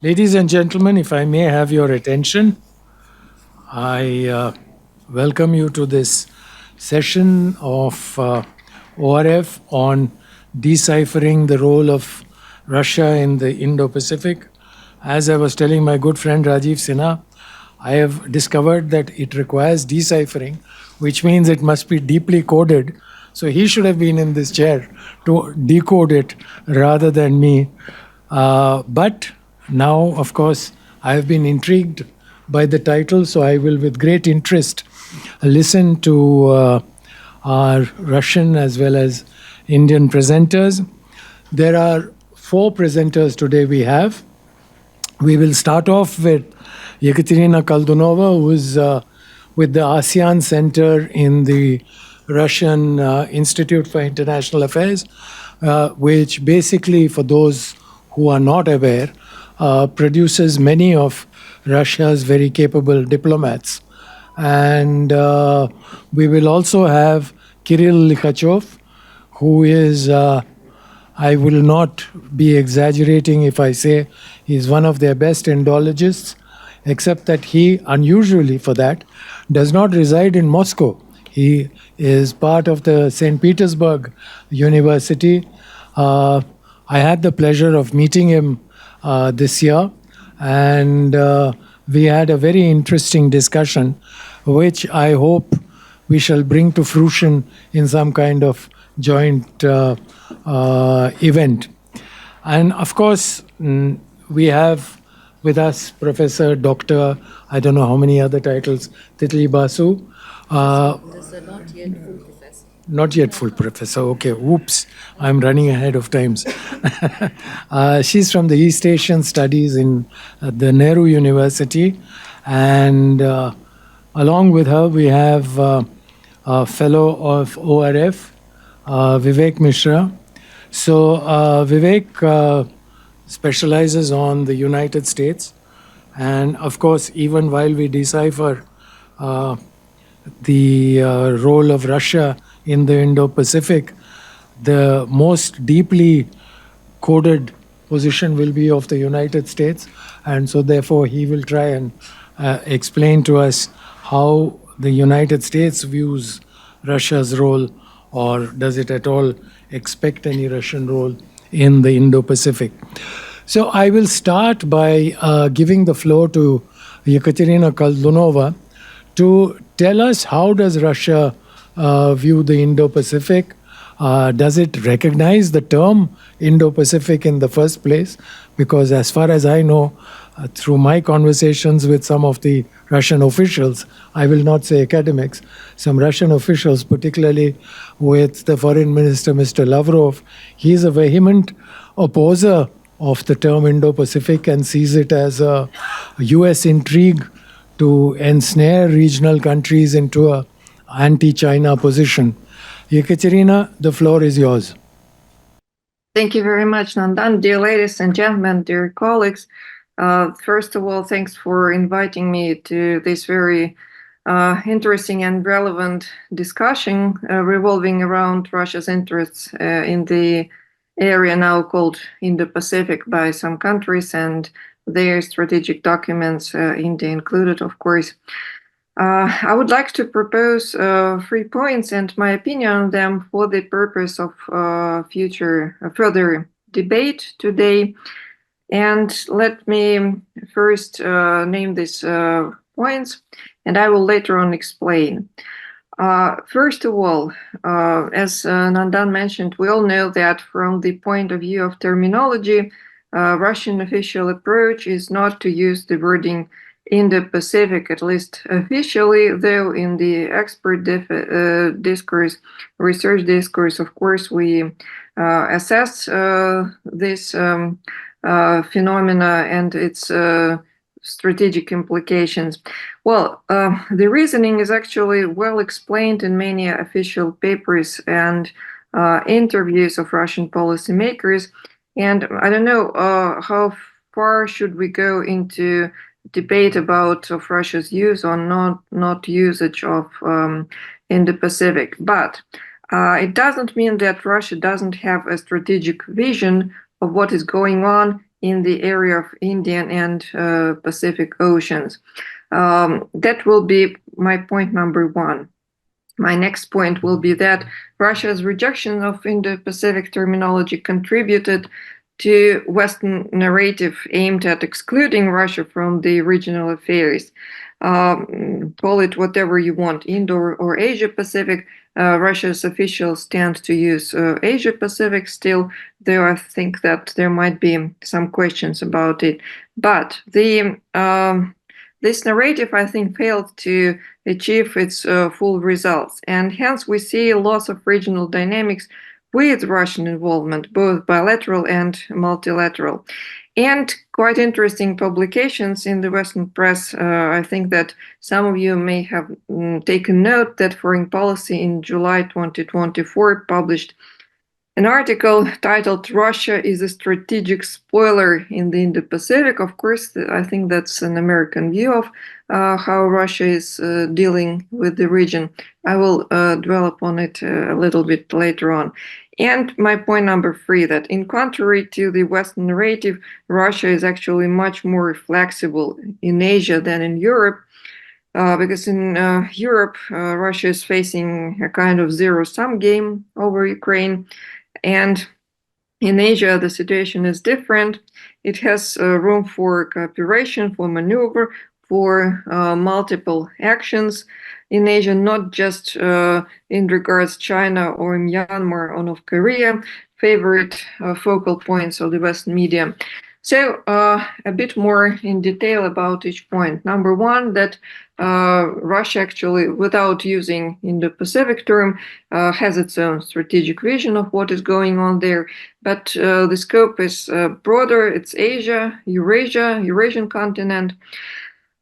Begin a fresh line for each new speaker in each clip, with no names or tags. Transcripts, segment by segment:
Ladies and gentlemen, if I may have your attention, I welcome you to this session of ORF on deciphering the role of Russia in the Indo-Pacific. As I was telling my good friend Rajiv Sinha, I have discovered that it requires deciphering, which means it must be deeply coded. So he should have been in this chair to decode it rather than me. But now, of course, I have been intrigued by the title, so I will, with great interest, listen to our Russian as well as Indian presenters. There are four presenters today we have. We will start off with Yekaterina Koldunova, who is with the ASEAN Center in the Russian Institute for International Affairs, which basically, for those who are not aware, produces many of Russia's very capable diplomats. And we will also have Kirill Likhachov, who is, I will not be exaggerating if I say he's one of their best Indologists, except that he, unusually for that, does not reside in Moscow. He is part of the St. Petersburg University. I had the pleasure of meeting him this year, and we had a very interesting discussion, which I hope we shall bring to fruition in some kind of joint event. And of course, we have with us Professor Dr. I don't know how many other titles, Titli Basu.
There's a not yet full professor.
Not yet full professor. Okay, whoops, I'm running ahead of times. She's from the East Asian Studies in the Nehru University. And along with her, we have a fellow of ORF, Vivek Mishra. So Vivek specializes on the United States. And of course, even while we decipher the role of Russia in the Indo-Pacific, the most deeply coded position will be of the United States. And so therefore, he will try and explain to us how the United States views Russia's role, or does it at all expect any Russian role in the Indo-Pacific. So I will start by giving the floor to Yekaterina Koldunova to tell us, how does Russia view the Indo-Pacific? Does it recognize the term Indo-Pacific in the first place? Because as far as I know, through my conversations with some of the Russian officials, I will not say academics, some Russian officials, particularly with the Foreign Minister, Mr. Lavrov, he is a vehement opposer of the term Indo-Pacific and sees it as a US intrigue to ensnare regional countries into a anti-China position. Yekaterina, the floor is yours.
Thank you very much, Nandan. Dear ladies and gentlemen, dear colleagues, first of all, thanks for inviting me to this very interesting and relevant discussion revolving around Russia's interests in the area now called Indo-Pacific by some countries and their strategic documents, India included, of course. I would like to propose 3 points and my opinion on them for the purpose of further debate today. And let me first name these points, and I will later on explain. First of all, as Nandan mentioned, we all know that from the point of view of terminology, Russian official approach is not to use the wording Indo-Pacific, at least officially, though in the expert discourse, research discourse, of course, we assess this phenomena and its strategic implications. Well, the reasoning is actually well explained in many official papers and interviews of Russian policymakers. And I don't know how far should we go into debate about of Russia's use or not usage of Indo-Pacific. But it doesn't mean that Russia doesn't have a strategic vision of what is going on in the area of Indian and Pacific Oceans. That will be my point number one. My next point will be that Russia's rejection of Indo-Pacific terminology contributed to Western narrative aimed at excluding Russia from the regional affairs. Call it whatever you want, Indo or Asia Pacific. Russia's officials tend to use Asia Pacific still, though I think that there might be some questions about it. But this narrative, I think, failed to achieve its full results, and hence we see a loss of regional dynamics with Russian involvement, both bilateral and multilateral. And quite interesting publications in the Western press. I think that some of you may have taken note that Foreign Policy in July 2024 published an article titled "Russia is a Strategic Spoiler in the Indo-Pacific." Of course, I think that's an American view of how Russia is dealing with the region. I will dwell upon it a little bit later on. And my point number three, that in contrary to the Western narrative, Russia is actually much more flexible in Asia than in Europe. Because in Europe, Russia is facing a kind of zero-sum game over Ukraine. And in Asia, the situation is different. It has room for cooperation, for maneuver, for multiple actions in Asia, not just in regards China or Myanmar or North Korea, favorite focal points of the Western media. So a bit more in detail about each point. Number one, that Russia actually, without using Indo-Pacific term, has its own strategic vision of what is going on there. But the scope is broader. It's Asia, Eurasia, Eurasian continent.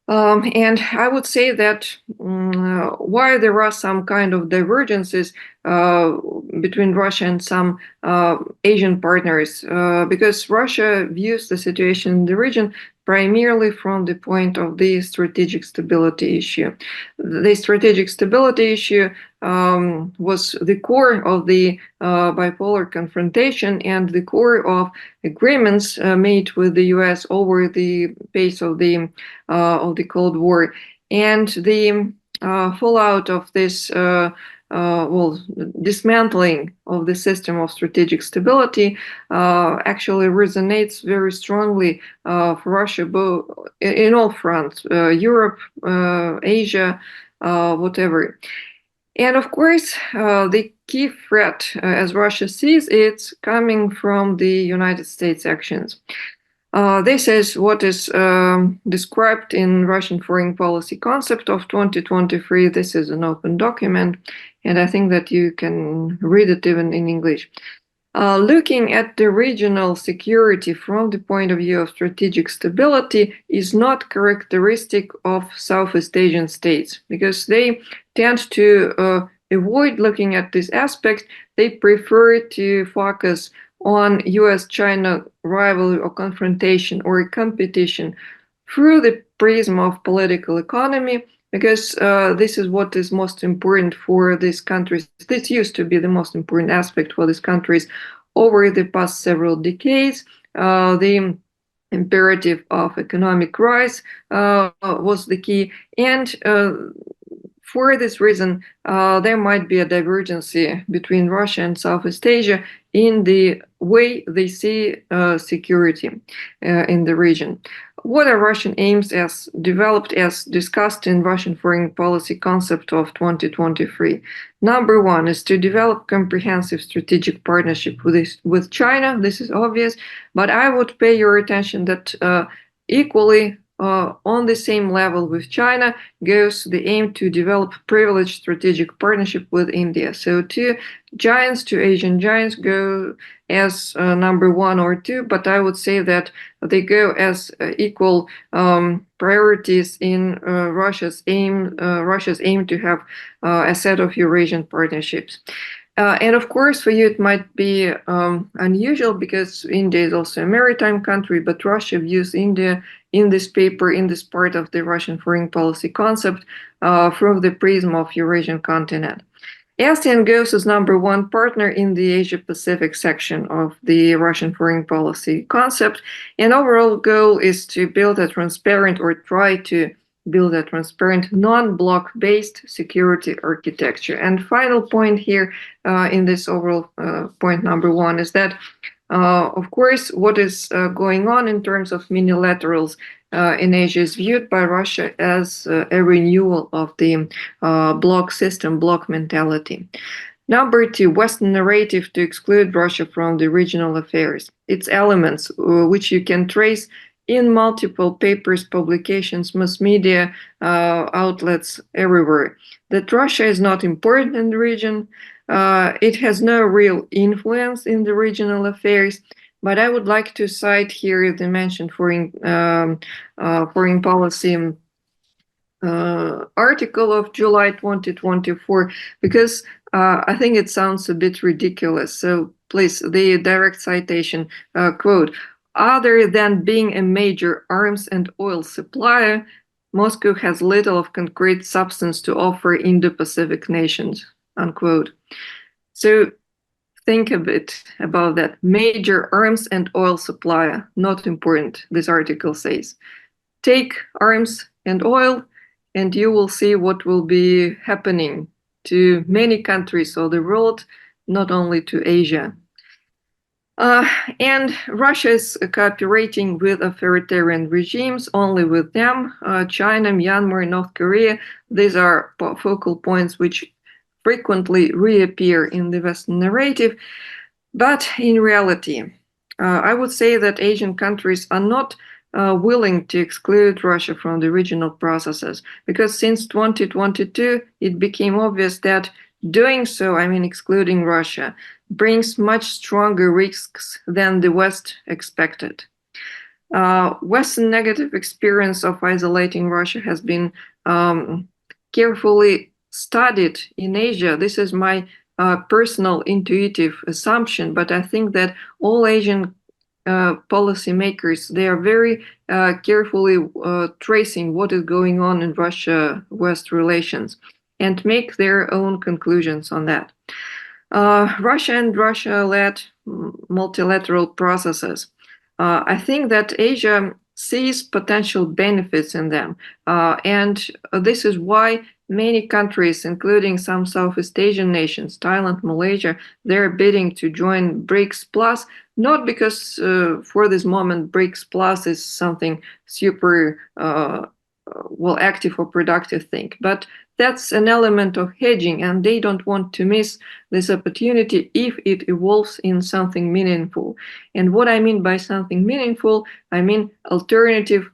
And I would say that why there are some kind of divergences between Russia and some Asian partners, because Russia views the situation in the region primarily from the point of the strategic stability issue. The strategic stability issue was the core of the bipolar confrontation and the core of agreements made with the U.S. over the pace of the Cold War, and the fallout of this dismantling of the system of strategic stability actually resonates very strongly for Russia, both in all fronts, Europe, Asia, whatever. And of course, the key threat, as Russia sees, it's coming from the United States actions. This is what is described in Russian foreign policy concept of 2023. This is an open document, and I think that you can read it even in English. Looking at the regional security from the point of view of strategic stability is not characteristic of Southeast Asian states, because they tend to avoid looking at this aspect. They prefer to focus on US-China rivalry or confrontation or competition through the prism of political economy, because this is what is most important for these countries. This used to be the most important aspect for these countries over the past several decades. The imperative of economic rise was the key, and for this reason, there might be a divergence between Russia and Southeast Asia in the way they see security in the region. What are Russian aims as developed as discussed in Russian foreign policy concept of 2023? Number one is to develop comprehensive strategic partnership with China. This is obvious, but I would pay your attention that equally on the same level with China goes the aim to develop privileged strategic partnership with India. So two giants, two Asian giants go as number one or two, but I would say that they go as equal priorities in Russia's aim to have a set of Eurasian partnerships. And of course, for you, it might be unusual because India is also a maritime country, but Russia views India in this paper, in this part of the Russian foreign policy concept, from the prism of Eurasian continent. ASEAN goes as number one partner in the Asia-Pacific section of the Russian foreign policy concept, and overall goal is to build a transparent or try to build a transparent non-block-based security architecture. And final point here in this overall point number one is that of course, what is going on in terms of minilaterals in Asia is viewed by Russia as a renewal of the bloc system, bloc mentality. Number two, Western narrative to exclude Russia from the regional affairs. Its elements, which you can trace in multiple papers, publications, mass media outlets everywhere. That Russia is not important in the region. It has no real influence in the regional affairs, but I would like to cite here the mentioned foreign policy article of July 2024, because I think it sounds a bit ridiculous. So please, the direct citation, quote, other than being a major arms and oil supplier, Moscow has little of concrete substance to offer Indo-Pacific nations, unquote. So think a bit about that. Major arms and oil supplier, not important, this article says. Take arms and oil, and you will see what will be happening to many countries of the world, not only to Asia. And Russia is cooperating with authoritarian regimes, only with them. China, Myanmar, North Korea, these are focal points which frequently reappear in the Western narrative. But in reality, I would say that Asian countries are not willing to exclude Russia from the regional processes, because since 2022, it became obvious that doing so, I mean excluding Russia, brings much stronger risks than the West expected. Western negative experience of isolating Russia has been carefully studied in Asia. This is my personal intuitive assumption, but I think that all Asian policymakers, they are very carefully tracing what is going on in Russia-West relations and make their own conclusions on that. Russia and Russia-led multilateral processes. I think that Asia sees potential benefits in them, and this is why many countries, including some Southeast Asian nations, Thailand, Malaysia, they're bidding to join BRICS Plus, not because for this moment BRICS Plus is something super active or productive thing, but that's an element of hedging, and they don't want to miss this opportunity if it evolves in something meaningful. And what I mean by something meaningful, I mean alternative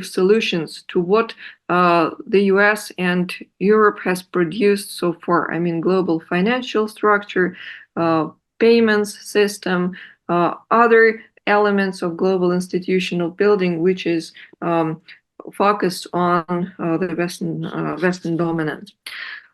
solutions to what the US and Europe has produced so far. I mean, global financial structure, payments system, other elements of global institutional building, which is focused on the Western dominance.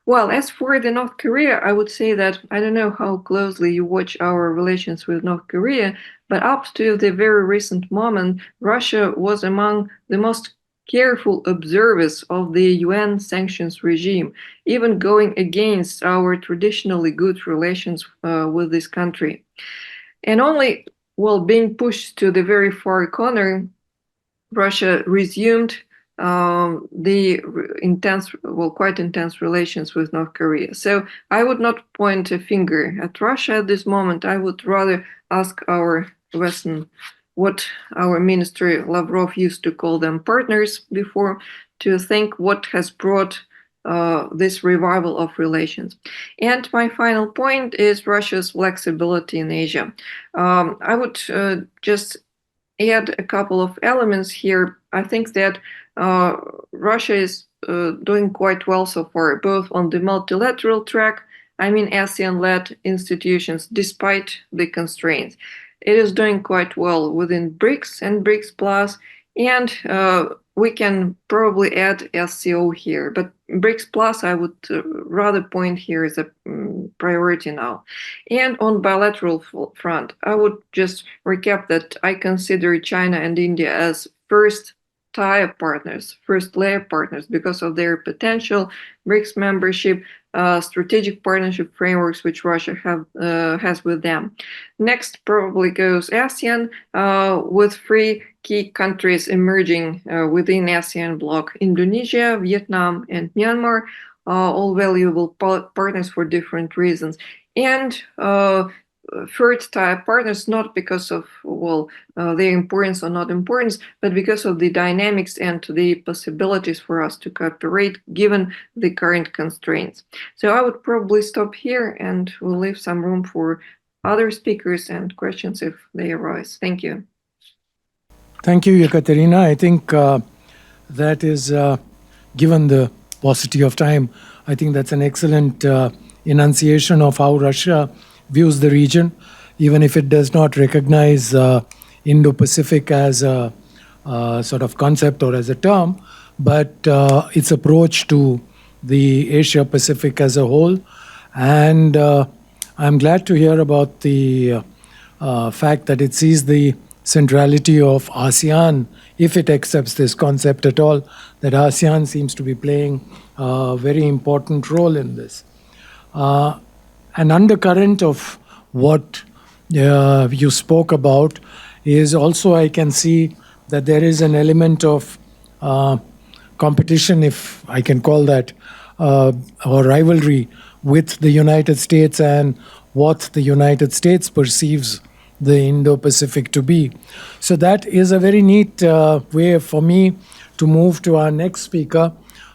Well, as for the North Korea, I would say that I don't know how closely you watch our relations with North Korea, but up to the very recent moment, Russia was among the most careful observers of the UN sanctions regime, even going against our traditionally good relations with this country. And only while being pushed to the very far corner, Russia resumed the quite intense relations with North Korea. So I would not point a finger at Russia at this moment. I would rather ask our Western, what our Ministry Lavrov used to call them partners before, to think what has brought this revival of relations. And my final point is Russia's flexibility in Asia. I would just add a couple of elements here. I think that Russia is doing quite well so far, both on the multilateral track, I mean ASEAN-led institutions, despite the constraints. It is doing quite well within BRICS and BRICS Plus, and we can probably add SCO here, but BRICS Plus I would rather point here as a priority now. And on bilateral front, I would just recap that I consider China and India as first tier partners, first layer partners, because of their potential, BRICS membership, strategic partnership frameworks which Russia has with them. Next probably goes ASEAN, with three key countries emerging within ASEAN bloc: Indonesia, Vietnam, and Myanmar, all valuable partners for different reasons. And third tier partners, not because of their importance or not importance, but because of the dynamics and the possibilities for us to cooperate given the current constraints. So I would probably stop here, and we'll leave some room for other speakers and questions if they arise. Thank you.
Thank you, Ekaterina. I think that is, given the paucity of time, I think that's an excellent enunciation of how Russia views the region, even if it does not recognize Indo-Pacific as a sort of concept or as a term, but its approach to the Asia-Pacific as a whole. And I'm glad to hear about the fact that it sees the centrality of ASEAN, if it accepts this concept at all, that ASEAN seems to be playing a very important role in this. An undercurrent of what you spoke about is also, I can see that there is an element of competition, if I can call that, or rivalry with the United States and what the United States perceives the Indo-Pacific to be. So that is a very neat way for me to move to our next speaker,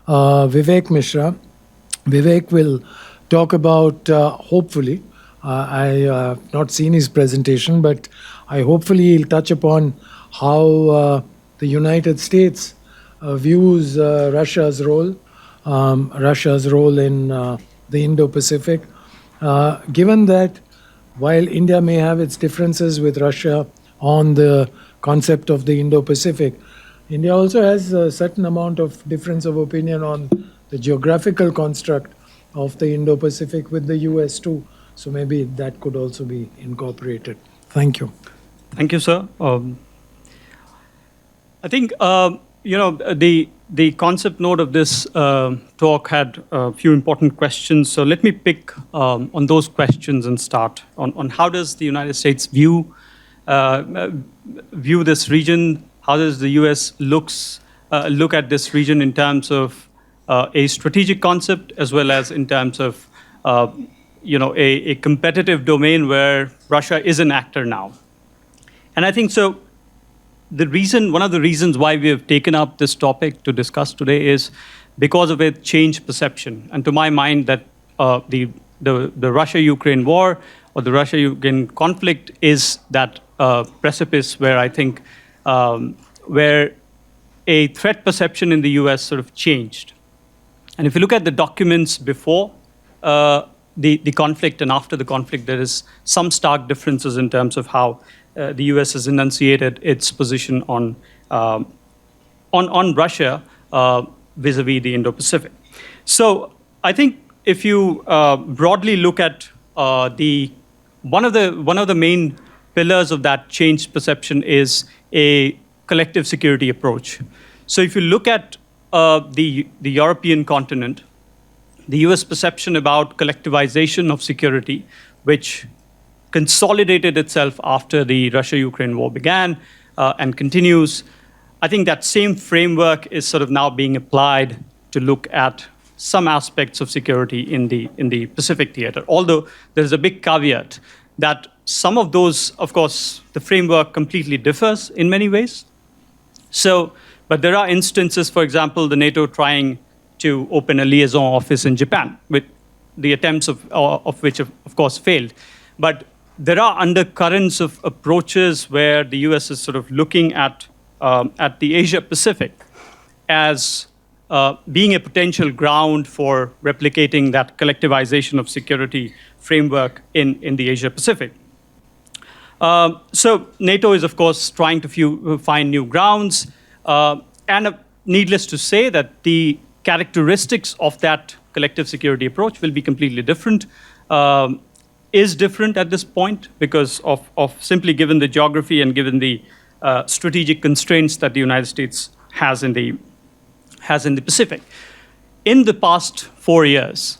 Vivek Mishra. Vivek will talk about, hopefully, I have not seen his presentation, but hopefully he'll touch upon how the United States views Russia's role in the Indo-Pacific, given that while India may have its differences with Russia on the concept of the Indo-Pacific, India also has a certain amount of difference of opinion on the geographical construct of the Indo-Pacific with the US too. So maybe that could also be incorporated. Thank you.
Thank you, sir. I think, the concept note of this talk had a few important questions. So let me pick on those questions and start on how does the United States view this region? How does the US look at this region in terms of a strategic concept, as well as in terms of a competitive domain where Russia is an actor now? And I think so. One of the reasons why we have taken up this topic to discuss today is because of a changed perception. And to my mind, that the Russia-Ukraine war or the Russia-Ukraine conflict is that precipice where I think where a threat perception in the US sort of changed. And if you look at the documents before the conflict and after the conflict, there is some stark differences in terms of how the US has enunciated its position on Russia vis-a-vis the Indo-Pacific. So I think if you broadly look at one of the main pillars of that changed perception is a collective security approach. So if you look at the European continent, the US perception about collectivization of security, which consolidated itself after the Russia-Ukraine war began and continues, I think that same framework is sort of now being applied to look at some aspects of security in the Pacific theater. Although there's a big caveat that some of those, of course, the framework completely differs in many ways. So, but there are instances, for example, the NATO trying to open a liaison office in Japan, with the attempts of which, of course, failed. But there are undercurrents of approaches where the US is sort of looking at the Asia-Pacific as being a potential ground for replicating that collectivization of security framework in the Asia-Pacific. So NATO is, of course, trying to find new grounds. And needless to say that the characteristics of that collective security approach will be completely different. Is different at this point because of simply given the geography and given the strategic constraints that the United States has in the Pacific. In the past 4 years,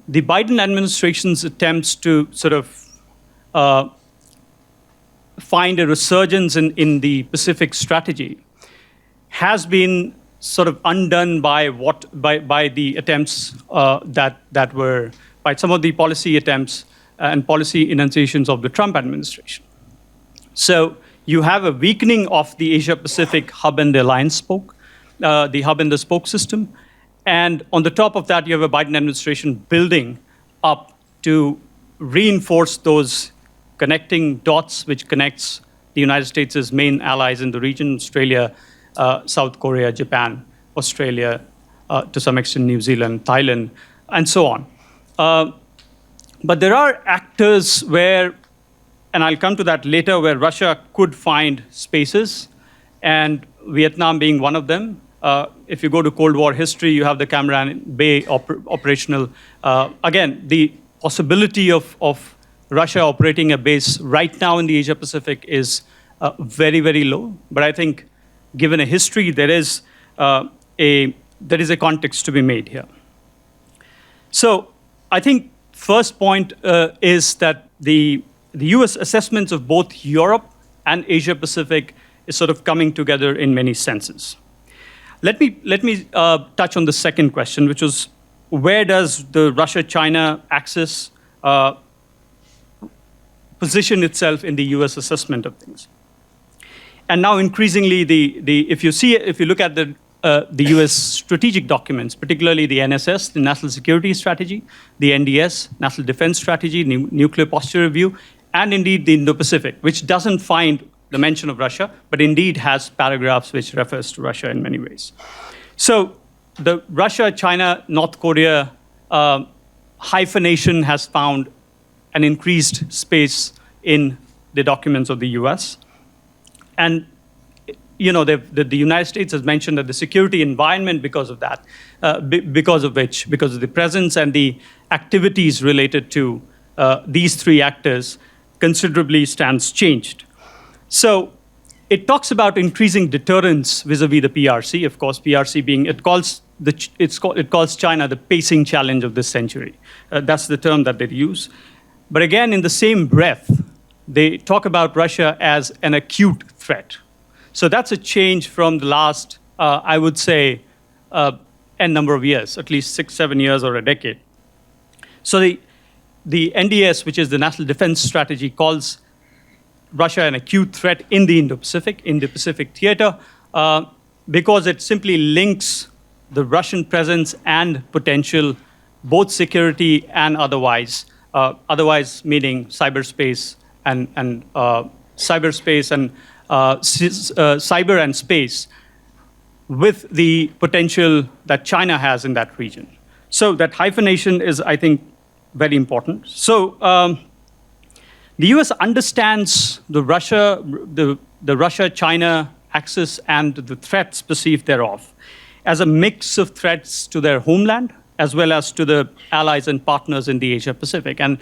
the Biden administration's attempts to sort of find a resurgence in the Pacific strategy has been sort of undone by the attempts that were by some of the policy attempts and policy enunciations of the Trump administration. So you have a weakening of the Asia-Pacific hub and alliance spoke, the hub and the spoke system. And on the top of that, you have a Biden administration building up to reinforce those connecting dots, which connects the United States' main allies in the region, Australia, South Korea, Japan, Australia, to some extent New Zealand, Thailand, and so on. But there are actors where, and I'll come to that later, where Russia could find spaces, and Vietnam being one of them. If you go to Cold War history, you have the Cam Ranh Bay operational. Again, the possibility of Russia operating a base right now in the Asia-Pacific is very, very low. But I think, given a history, there is a context to be made here. So I think first point is that the U.S. assessments of both Europe and Asia-Pacific is sort of coming together in many senses. Let me touch on the second question, which was, where does the Russia-China axis position itself in the U.S. assessment of things? And now, increasingly, if you look at the U.S. strategic documents, particularly the NSS, the National Security Strategy, the NDS, National Defense Strategy, Nuclear Posture Review, and indeed the Indo-Pacific, which doesn't find the mention of Russia, but indeed has paragraphs which refers to Russia in many ways. So the Russia, China, North Korea hyphenation has found an increased space in the documents of the US. And the United States has mentioned that the security environment, because of that, because of the presence and the activities related to these three actors, considerably stands changed. So it talks about increasing deterrence vis-a-vis the PRC. Of course, PRC being it calls China the pacing challenge of this century. That's the term that they use. But again, in the same breath, they talk about Russia as an acute threat. So that's a change from the last, I would say, n number of years, at least 6-7 years or a decade. So the NDS, which is the National Defense Strategy, calls Russia an acute threat in the Indo-Pacific theater, because it simply links the Russian presence and potential, both security and otherwise meaning cyberspace and cyber and space, with the potential that China has in that region. So that hyphenation is, I think, very important. So the U.S. understands the Russia-China axis and the threats perceived thereof as a mix of threats to their homeland as well as to the allies and partners in the Asia-Pacific. And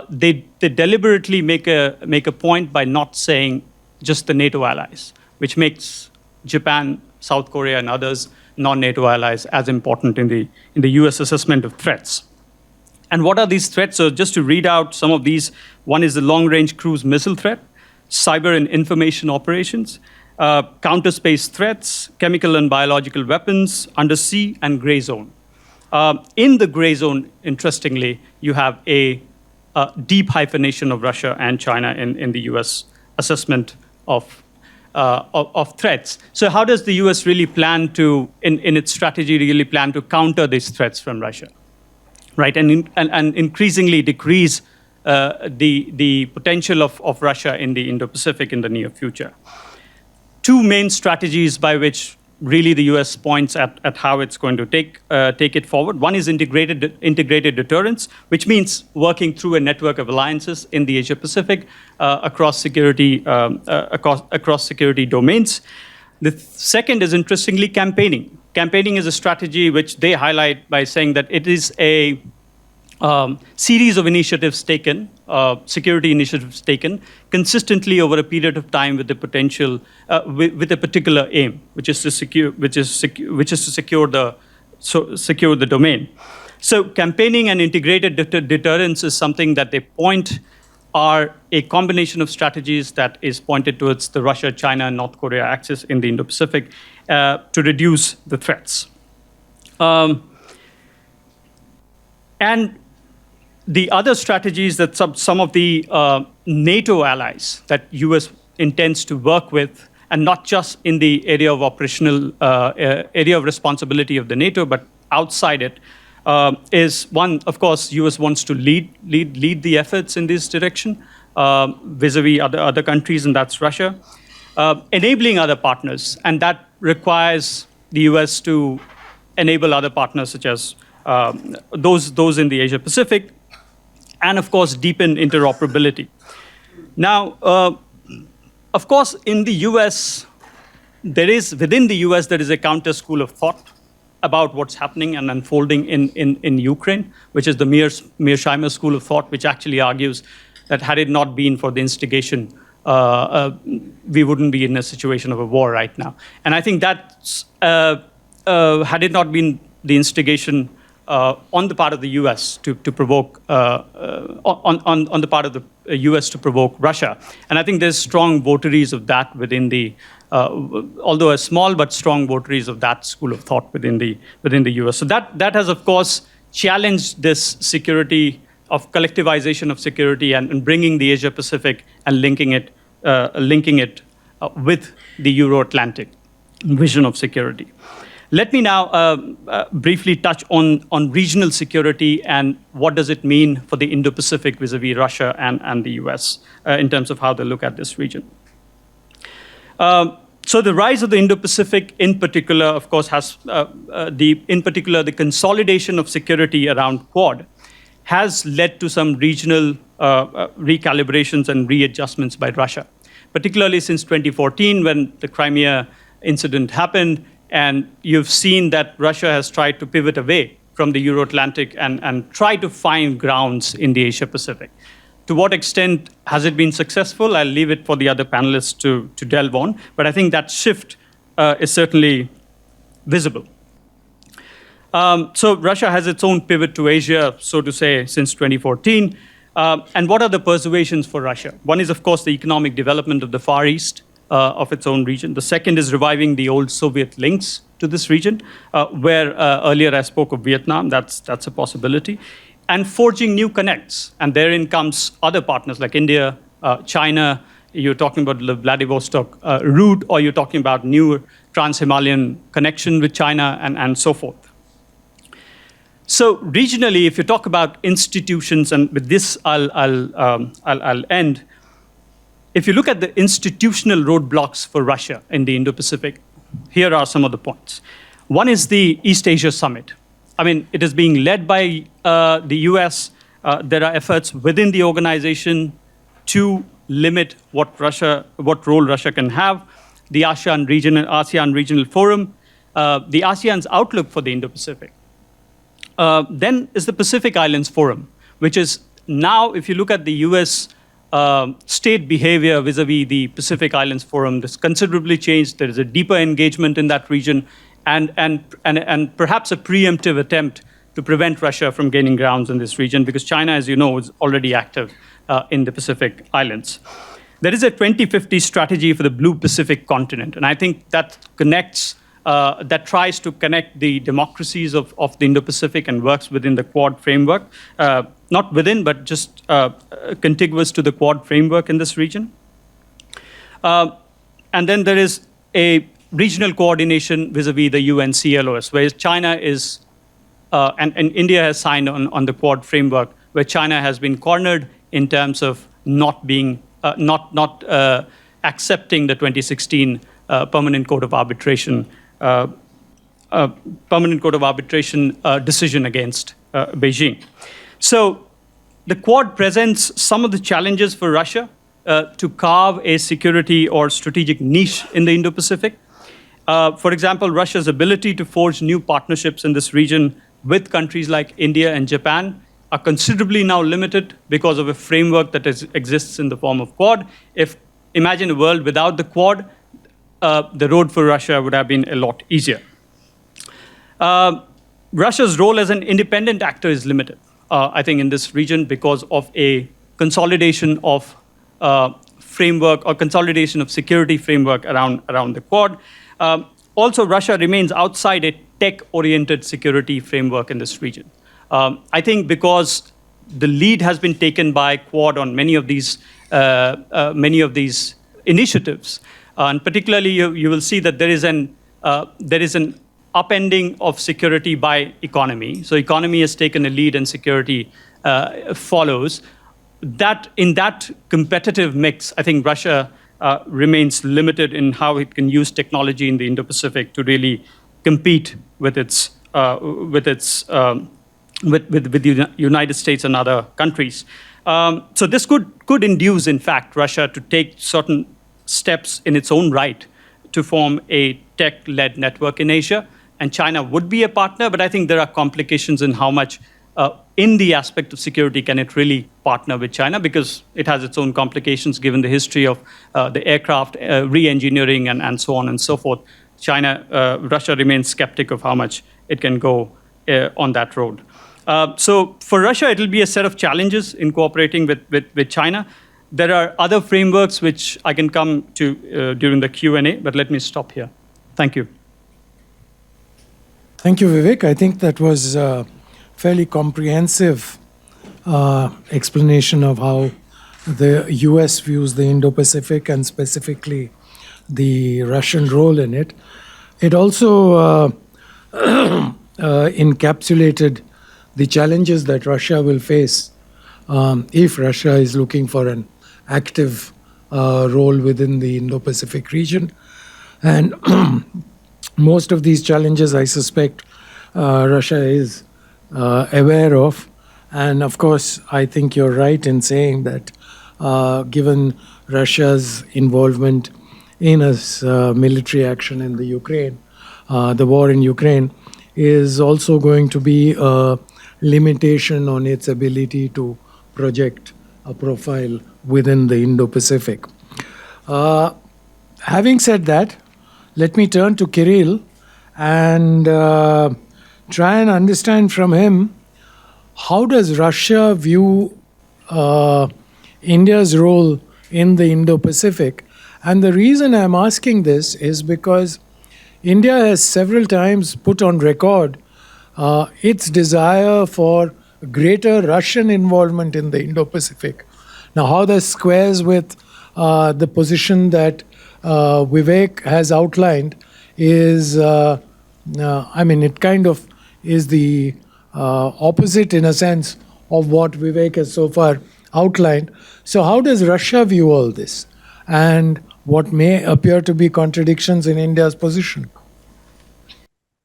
they deliberately make a point by not saying just the NATO allies, which makes Japan, South Korea, and others non-NATO allies as important in the U.S. assessment of threats. And what are these threats? So just to read out some of these, one is the long-range cruise missile threat, cyber and information operations, counter-space threats, chemical and biological weapons, undersea, and gray zone. In the gray zone, interestingly, you have a deep hyphenation of Russia and China in the U.S. assessment of threats. So how does the U.S. really plan to, in its strategy, really plan to counter these threats from Russia? Right, and increasingly decrease the potential of Russia in the Indo-Pacific in the near future. Two main strategies by which really the U.S. points at how it's going to take it forward. One is integrated deterrence, which means working through a network of alliances in the Asia-Pacific across security domains. The second is, interestingly, campaigning. Campaigning is a strategy which they highlight by saying that it is a series of initiatives taken, security initiatives taken, consistently over a period of time with the potential, with a particular aim, which is to secure the domain. So campaigning and integrated deterrence is something that they point are a combination of strategies that is pointed towards the Russia, China, and North Korea axis in the Indo-Pacific to reduce the threats. And the other strategies that some of the NATO allies that US intends to work with, and not just in the area of operational area of responsibility of the NATO, but outside it, is one, of course, US wants to lead the efforts in this direction vis-a-vis other countries, and that's Russia. Enabling other partners, and that requires the US to enable other partners such as those in the Asia Pacific, and of course deepen interoperability. Now, of course, in the US, within the US there is a counter school of thought about what's happening and unfolding in Ukraine, which is the Mearsheimer school of thought, which actually argues that had it not been for the instigation, we wouldn't be in a situation of a war right now. And I think that's, had it not been the instigation on the part of the U.S. to provoke, on the part of the U.S. to provoke Russia. And I think there's strong votaries of that within the, although a small but strong votaries of that school of thought within the U.S. So that has, of course, challenged this security of collectivization of security and bringing the Asia Pacific and linking it with the Euro-Atlantic vision of security. Let me now briefly touch on regional security and what does it mean for the Indo-Pacific vis-a-vis Russia and the US in terms of how they look at this region. So the rise of the Indo-Pacific in particular, of course, has the consolidation of security around Quad has led to some regional recalibrations and readjustments by Russia, particularly since 2014 when the Crimea incident happened. And you've seen that Russia has tried to pivot away from the Euro-Atlantic and try to find grounds in the Asia-Pacific. To what extent has it been successful? I'll leave it for the other panelists to delve on. But I think that shift is certainly visible. So Russia has its own pivot to Asia, so to say, since 2014. And what are the persuasions for Russia? One is, of course, the economic development of the Far East, of its own region. The second is reviving the old Soviet links to this region, where earlier I spoke of Vietnam, that's a possibility, and forging new connects. And therein comes other partners like India, China, you're talking about the Vladivostok route, or you're talking about new trans-Himalayan connection with China and so forth. So regionally, if you talk about institutions, and with this I'll end, if you look at the institutional roadblocks for Russia in the Indo-Pacific, here are some of the points. One is the East Asia Summit. I mean, it is being led by the US. There are efforts within the organization to limit what role Russia can have. The ASEAN Regional Forum, the ASEAN's outlook for the Indo-Pacific. Then is the Pacific Islands Forum, which is now, if you look at the US state behavior vis-a-vis the Pacific Islands Forum, this considerably changed. There is a deeper engagement in that region and perhaps a preemptive attempt to prevent Russia from gaining grounds in this region because China, as you know, is already active in the Pacific Islands. There is a 2050 strategy for the Blue Pacific continent, and I think that connects, that tries to connect the democracies of the Indo-Pacific and works within the Quad framework. Not within, but just contiguous to the Quad framework in this region. And then there is a regional coordination vis-a-vis the UN CLOS, where China is, and India has signed on the Quad framework, where China has been cornered in terms of not accepting the 2016 Permanent Court of Arbitration decision against Beijing. So the Quad presents some of the challenges for Russia to carve a security or strategic niche in the Indo-Pacific. For example, Russia's ability to forge new partnerships in this region with countries like India and Japan are considerably now limited because of a framework that exists in the form of Quad. If imagine a world without the Quad, the road for Russia would have been a lot easier. Russia's role as an independent actor is limited, I think, in this region because of a consolidation of framework or consolidation of security framework around the Quad. Also, Russia remains outside a tech-oriented security framework in this region. I think because the lead has been taken by Quad on many of these initiatives, and particularly you will see that there is an upending of security by economy. So economy has taken a lead and security follows. That in that competitive mix, I think Russia remains limited in how it can use technology in the Indo-Pacific to really compete with the United States and other countries. So this could induce, in fact, Russia to take certain steps in its own right to form a tech-led network in Asia. And China would be a partner, but I think there are complications in how much in the aspect of security can it really partner with China, because it has its own complications given the history of the aircraft re-engineering and so on and so forth. Russia remains skeptic of how much it can go on that road. So for Russia, it will be a set of challenges in cooperating with China. There are other frameworks which I can come to during the Q&A, but let me stop here. Thank you.
Thank you, Vivek. I think that was a fairly comprehensive explanation of how the US views the Indo-Pacific and specifically the Russian role in it. It also encapsulated the challenges that Russia will face if Russia is looking for an active role within the Indo-Pacific region. And most of these challenges, I suspect, Russia is aware of. And of course, I think you're right in saying that given Russia's involvement in a military action in the Ukraine, the war in Ukraine is also going to be a limitation on its ability to project a profile within the Indo-Pacific. Having said that, let me turn to Kirill and try and understand from him, how does Russia view India's role in the Indo-Pacific? And the reason I'm asking this is because India has several times put on record its desire for greater Russian involvement in the Indo-Pacific. Now, how this squares with the position that Vivek has outlined is, it kind of is the opposite in a sense of what Vivek has so far outlined. So how does Russia view all this? And what may appear to be contradictions in India's position?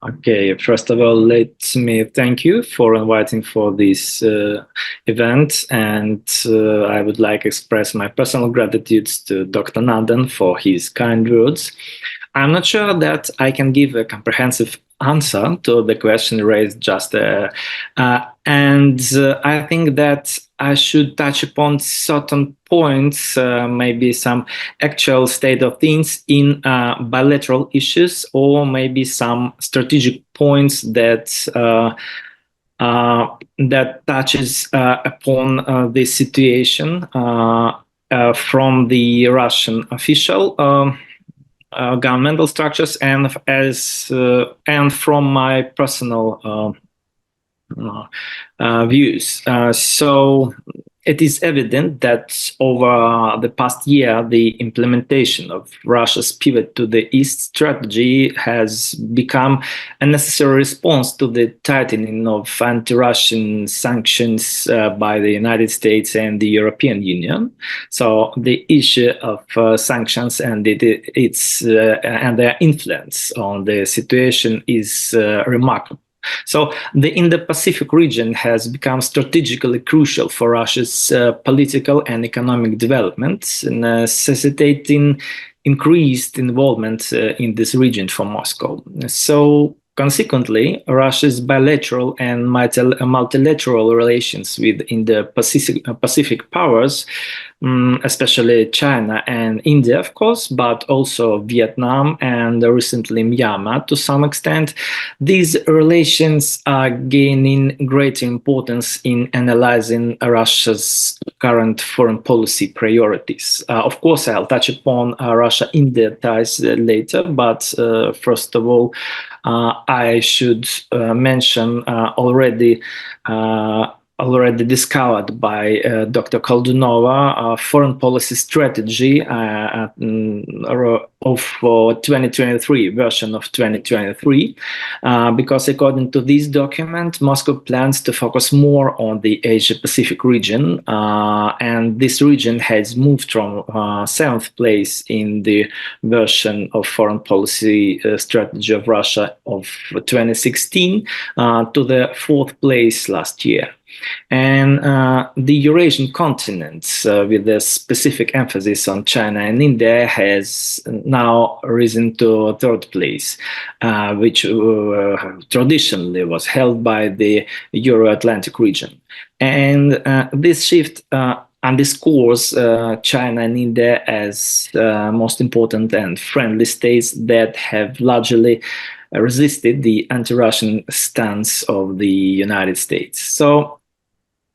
Okay, first of all, let me thank you for inviting for this event, and I would like to express my personal gratitude to Dr. Nandan for his kind words. I'm not sure that I can give a comprehensive answer to the question raised just and I think that I should touch upon certain points, maybe some actual state of things in bilateral issues, or maybe some strategic points that that touches upon the situation from the Russian official governmental structures and from my personal views. So it is evident that over the past year, the implementation of Russia's pivot to the East strategy has become a necessary response to the tightening of anti-Russian sanctions by the United States and the European Union. So the issue of sanctions and and their influence on the situation is remarkable. So the Indo-Pacific region has become strategically crucial for Russia's political and economic development, necessitating increased involvement in this region from Moscow. So Consequently, Russia's bilateral and multilateral relations with Indo-Pacific powers, especially China and India, of course, but also Vietnam and recently Myanmar to some extent, these relations are gaining greater importance in analyzing Russia's current foreign policy priorities. Of course, I'll touch upon Russia-India ties later, but first of all, I should mention already discovered by Dr. Koldunova, foreign policy strategy of 2023, version of 2023, because according to this document, Moscow plans to focus more on the Asia-Pacific region, and this region has moved from 7th place in the version of foreign policy strategy of Russia of 2016 to the 4th place last year. And the Eurasian continent, with a specific emphasis on China and India, has now risen to 3rd place, which traditionally was held by the Euro-Atlantic region. And this shift underscores China and India as most important and friendly states that have largely resisted the anti-Russian stance of the United States. So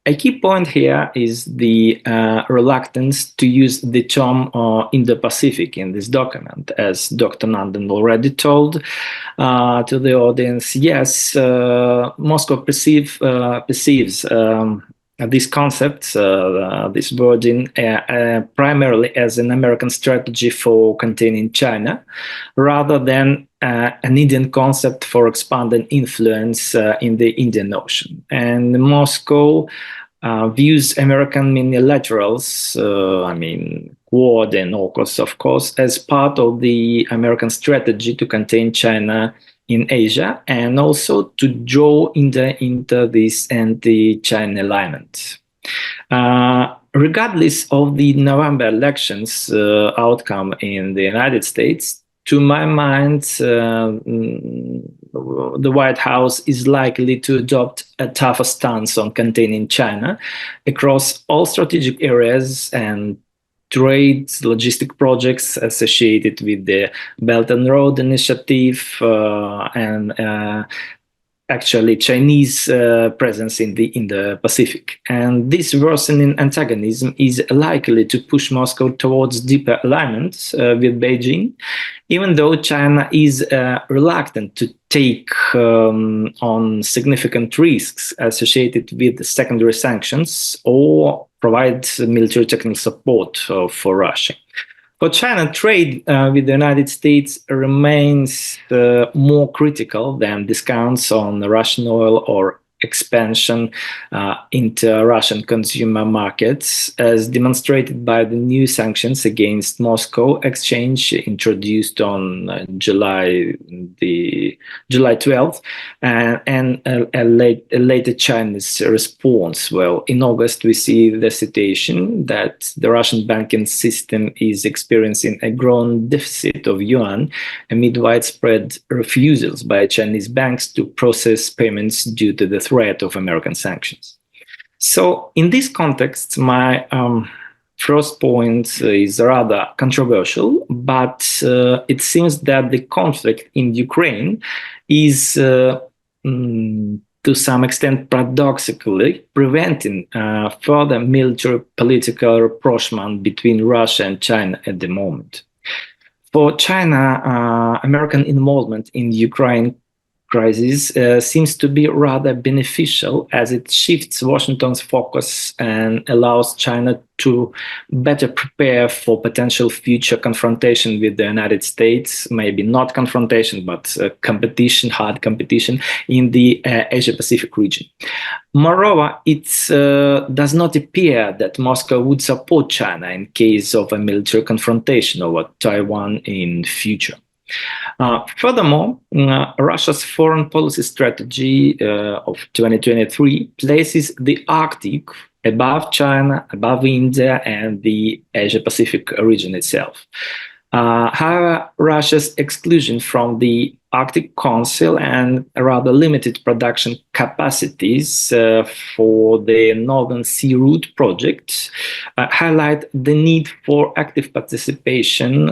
a key point here is the reluctance to use the term Indo-Pacific in this document. As Dr. Nandan already told to the audience, yes, Moscow perceives this concept, this wording, primarily as an American strategy for containing China, rather than an Indian concept for expanding influence in the Indian Ocean. And Moscow views American minilaterals, Quad and AUKUS, of course, as part of the American strategy to contain China in Asia, and also to draw India into this anti-China alignment. Regardless of the November elections outcome in the United States, to my mind, the White House is likely to adopt a tougher stance on containing China across all strategic areas and trade, logistic projects associated with the Belt and Road Initiative and actually Chinese presence in the Pacific. And this worsening antagonism is likely to push Moscow towards deeper alignment with Beijing, even though China is reluctant to take on significant risks associated with secondary sanctions or provide military technical support for Russia. For China, trade with the United States remains more critical than discounts on Russian oil or expansion into Russian consumer markets, as demonstrated by the new sanctions against Moscow exchange introduced on July 12th, and a later Chinese response. Well, in August, we see the situation that the Russian banking system is experiencing a growing deficit of yuan amid widespread refusals by Chinese banks to process payments due to the threat of American sanctions. So in this context, my first point is rather controversial, but it seems that the conflict in Ukraine is to some extent paradoxically preventing further military political rapprochement between Russia and China at the moment. For China, American involvement in Ukraine crisis seems to be rather beneficial, as it shifts Washington's focus and allows China to better prepare for potential future confrontation with the United States, maybe not confrontation, but competition, hard competition in the Asia-Pacific region. Moreover, it does not appear that Moscow would support China in case of a military confrontation over Taiwan in future. Furthermore, Russia's foreign policy strategy of 2023 places the Arctic above China, above India, and the Asia-Pacific region itself. However, Russia's exclusion from the Arctic Council and rather limited production capacities for the Northern Sea Route project highlight the need for active participation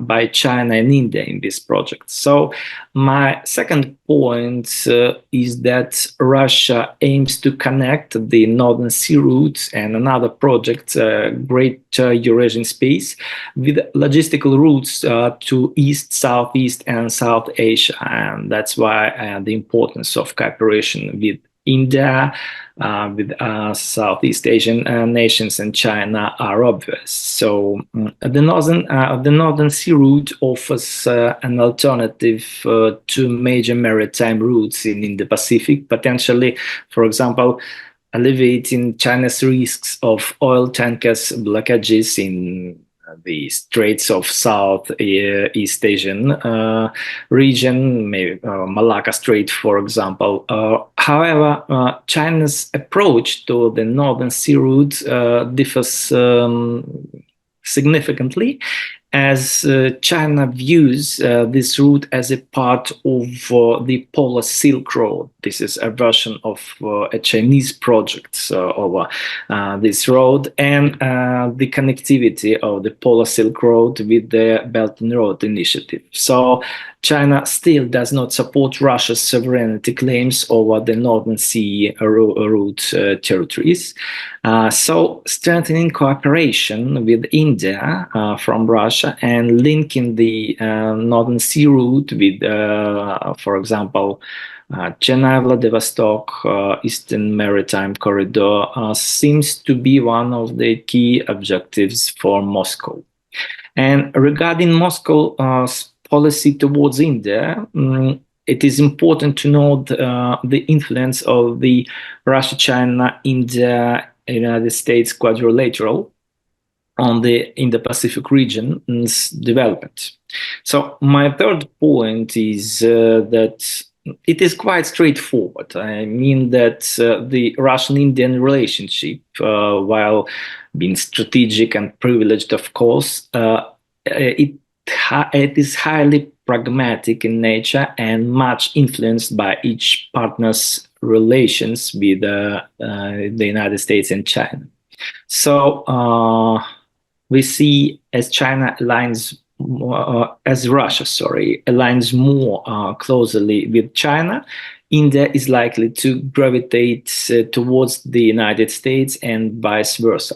by China and India in this project. So my second point is that Russia aims to connect the Northern Sea Route and another project, Greater Eurasian Space, with logistical routes to East, Southeast, and South Asia. And that's why the importance of cooperation with India, with Southeast Asian nations and China are obvious. So the Northern Sea Route offers an alternative to major maritime routes in Indo-Pacific, potentially, for example, alleviating China's risks of oil tankers blockages in the Straits of Southeast Asian region, maybe Malacca Strait, for example. However, China's approach to the Northern Sea Route differs significantly, as China views this route as a part of the Polar Silk Road. This is a version of a Chinese project over this road, and the connectivity of the Polar Silk Road with the Belt and Road Initiative. So China still does not support Russia's sovereignty claims over the Northern Sea route territories. So strengthening cooperation with India from Russia and linking the Northern Sea route with, for example, Chennai, Vladivostok, Eastern Maritime Corridor seems to be one of the key objectives for Moscow. And regarding Moscow's policy towards India, it is important to note the influence of the Russia, China, India, United States quadrilateral on the Indo-Pacific region's development. So my third point is that it is quite straightforward. I mean that the Russian-Indian relationship, while being strategic and privileged, of course, it is highly pragmatic in nature and much influenced by each partner's relations with the United States and China. So we see as China aligns, as Russia, aligns more closely with China, India is likely to gravitate towards the United States and vice versa.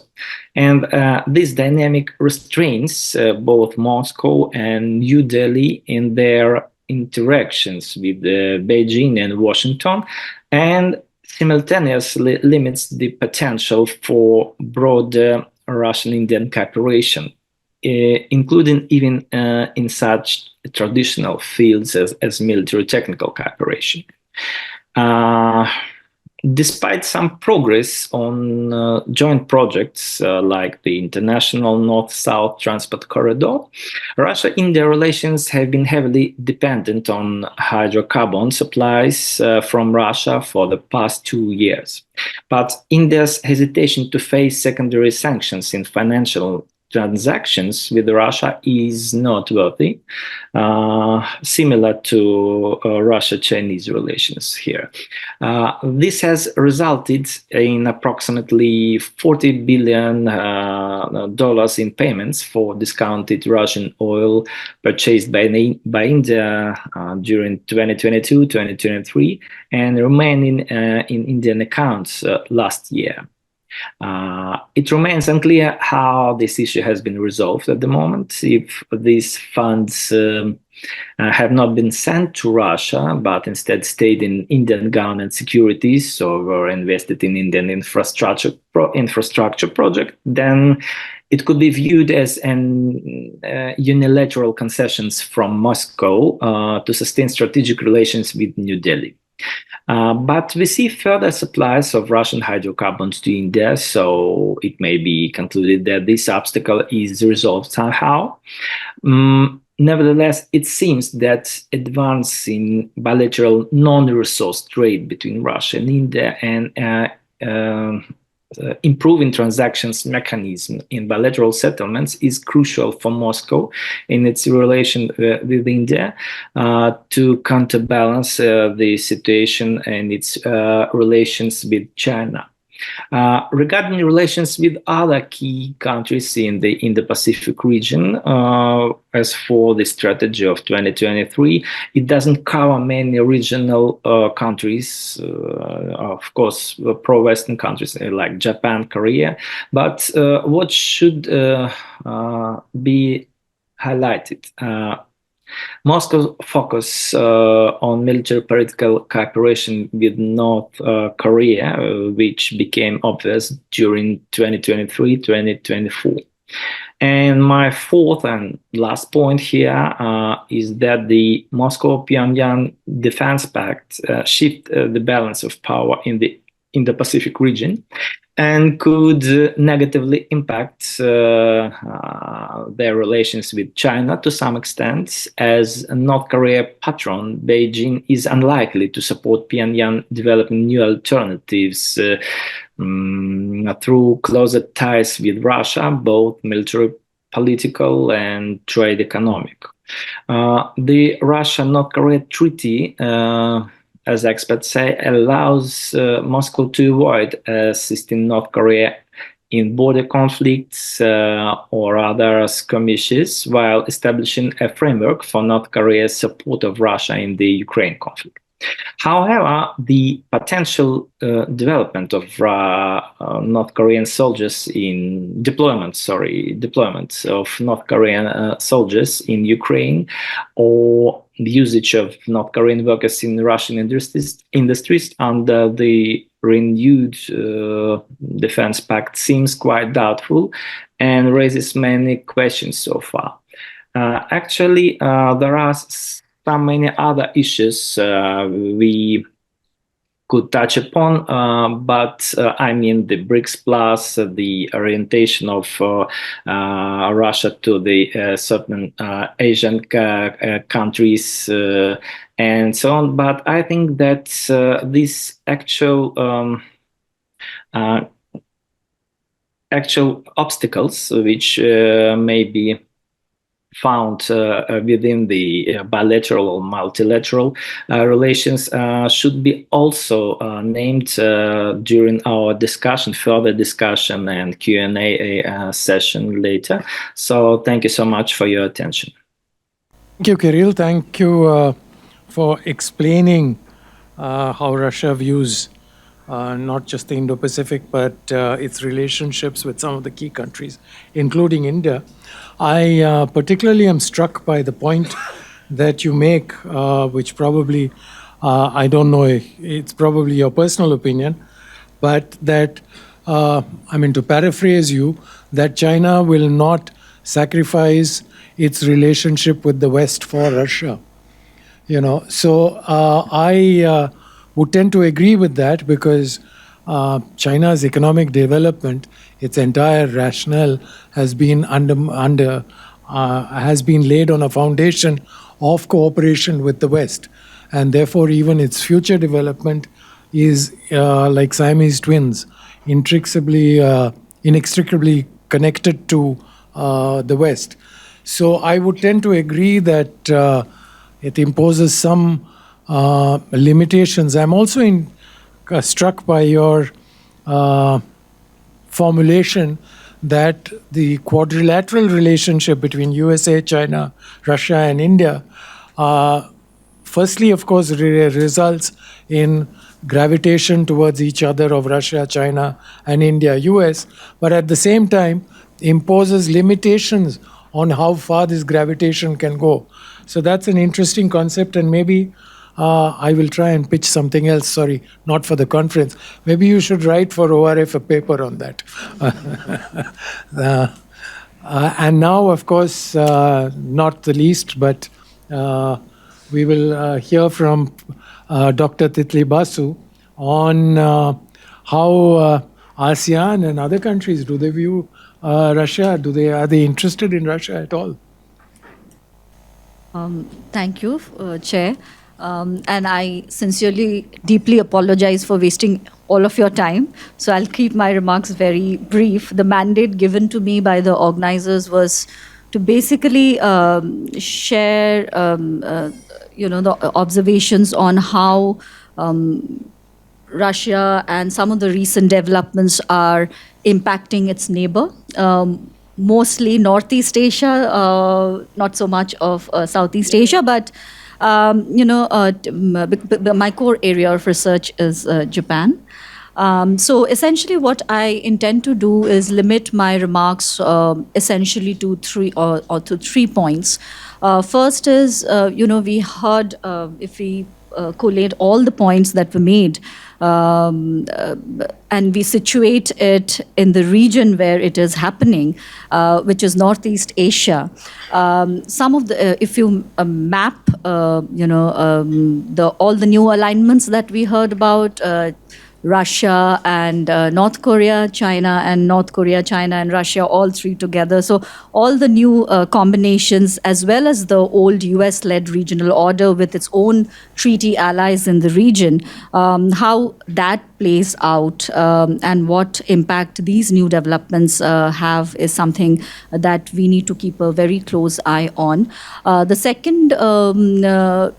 And this dynamic restrains both Moscow and New Delhi in their interactions with Beijing and Washington, and simultaneously limits the potential for broader Russian-Indian cooperation, including even in such traditional fields as military technical cooperation. Despite some progress on joint projects like the International North-South Transport Corridor, Russia-India relations have been heavily dependent on hydrocarbon supplies from Russia for the past 2 years. But India's hesitation to face secondary sanctions in financial transactions with Russia is noteworthy, similar to Russia-Chinese relations here. This has resulted in approximately $40 billion in payments for discounted Russian oil purchased by India during 2022-2023 and remaining in Indian accounts last year. It remains unclear how this issue has been resolved at the moment. If these funds have not been sent to Russia, but instead stayed in Indian government securities or were invested in Indian infrastructure project, then it could be viewed as an unilateral concessions from Moscow to sustain strategic relations with New Delhi. But we see further supplies of Russian hydrocarbons to India, so it may be concluded that this obstacle is resolved somehow. Nevertheless, it seems that advance in bilateral non-resource trade between Russia and India and improving transactions mechanism in bilateral settlements is crucial for Moscow in its relation with India to counterbalance the situation and its relations with China. Regarding relations with other key countries in the Indo-Pacific region, as for the strategy of 2023, it doesn't cover many regional countries, of course, pro-Western countries like Japan, Korea, but what should be highlighted? Moscow's focus on military political cooperation with North Korea, which became obvious during 2023-2024. And my fourth and last point here is that the Moscow-Pyongyang Defense Pact shift the balance of power in the Indo-Pacific region and could negatively impact their relations with China to some extent, as North Korea patron Beijing is unlikely to support Pyongyang developing new alternatives through closer ties with Russia, both military, political, and trade economic. The Russia-North Korea treaty, as experts say, allows Moscow to avoid assisting North Korea in border conflicts or other skirmishes, while establishing a framework for North Korea's support of Russia in the Ukraine conflict. However, the potential development of North Korean soldiers in deployment of North Korean soldiers in Ukraine, or the usage of North Korean workers in Russian industries under the renewed defense pact seems quite doubtful and raises many questions so far. Actually, there are so many other issues we could touch upon, but I mean the BRICS plus the orientation of Russia to the certain Asian countries and so on. But I think that these actual obstacles which may be found within the bilateral or multilateral relations should be also named during our further discussion and Q&A session later. So thank you so much for your attention.
Thank you, Kirill. Thank you for explaining how Russia views not just the Indo-Pacific, but its relationships with some of the key countries, including India. I particularly am struck by the point that you make, which probably, I don't know, it's probably your personal opinion, but that, to paraphrase you, that China will not sacrifice its relationship with the West for Russia. So I would tend to agree with that, because China's economic development, its entire rationale has been has been laid on a foundation of cooperation with the West, and therefore even its future development is like Siamese twins, inextricably connected to the West. So I would tend to agree that it imposes some limitations. I'm also struck by your formulation that the quadrilateral relationship between USA, China, Russia, and India, firstly, of course, results in gravitation towards each other of Russia, China, and India, US, but at the same time imposes limitations on how far this gravitation can go. So that's an interesting concept, and maybe I will try and pitch something else. Sorry, not for the conference. Maybe you should write for ORF a paper on that. And now, of course, not the least, but we will hear from Dr. Titli Basu on how ASEAN and other countries, do they view Russia? Are they interested in Russia at all?
Thank you, Chair. And I sincerely, deeply apologize for wasting
all of your time, so I'll keep my remarks very brief. The mandate given to me by the organizers was to basically share, the observations on how Russia and some of the recent developments are impacting its neighbor. Mostly Northeast Asia, not so much of Southeast Asia, but my core area of research is Japan. So essentially what I intend to do is limit my remarks essentially to three points. First is, we heard, if we collate all the points that were made, and we situate it in the region where it is happening, which is Northeast Asia. Some of the, if you map, all the new alignments that we heard about, Russia and North Korea, China and North Korea, China and Russia, all three together. So all the new combinations, as well as the old US-led regional order with its own treaty allies in the region, how that plays out and what impact these new developments have is something that we need to keep a very close eye on. The second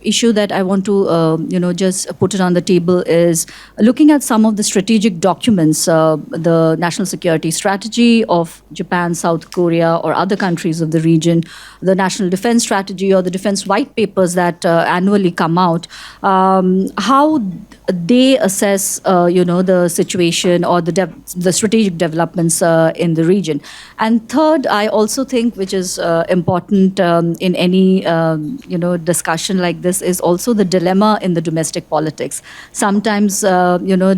issue that I want to, just put it on the table is looking at some of the strategic documents, the national security strategy of Japan, South Korea, or other countries of the region, the national defense strategy or the defense white papers that annually come out, how they assess, the situation or the strategic developments in the region. And third, I also think, which is important in any, discussion like this, is also the dilemma in the domestic politics. Sometimes,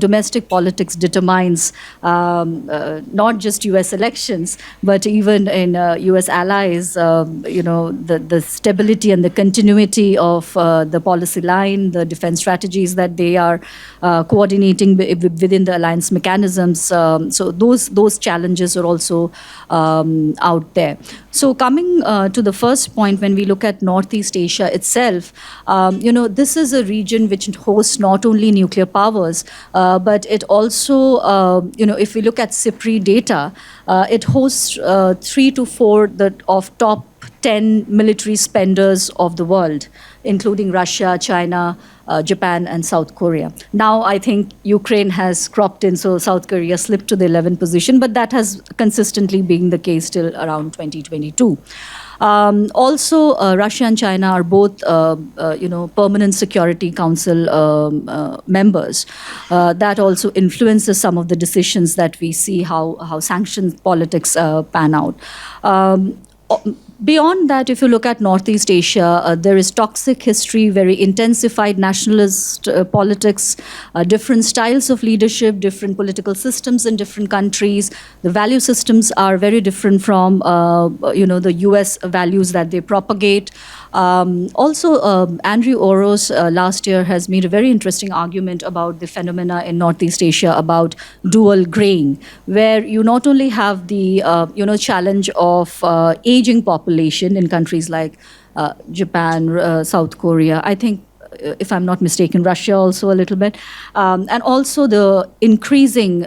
domestic politics determines not just U.S. elections, but even in U.S. allies, the stability and the continuity of the policy line, the defense strategies that they are coordinating within the alliance mechanisms. So those challenges are also out there. So coming to the first point, when we look at Northeast Asia itself, this is a region which hosts not only nuclear powers, but it also, if we look at CIPRI data, it hosts 3 to 4 of top 10 military spenders of the world, including Russia, China, Japan, and South Korea. Now, I think Ukraine has cropped in, so South Korea slipped to the 11th position, but that has consistently been the case till around 2022. Also, Russia and China are both, Permanent Security Council members. That also influences some of the decisions that we see how sanctions politics pan out. Beyond that, if you look at Northeast Asia, there is toxic history, very intensified nationalist politics, different styles of leadership, different political systems in different countries. The value systems are very different from, the US values that they propagate. Also, Andrew Orosz last year has made a very interesting argument about the phenomena in Northeast Asia about dual graying, where you not only have the challenge of aging population in countries like Japan, South Korea, I think, if I'm not mistaken, Russia also a little bit, and also the increasing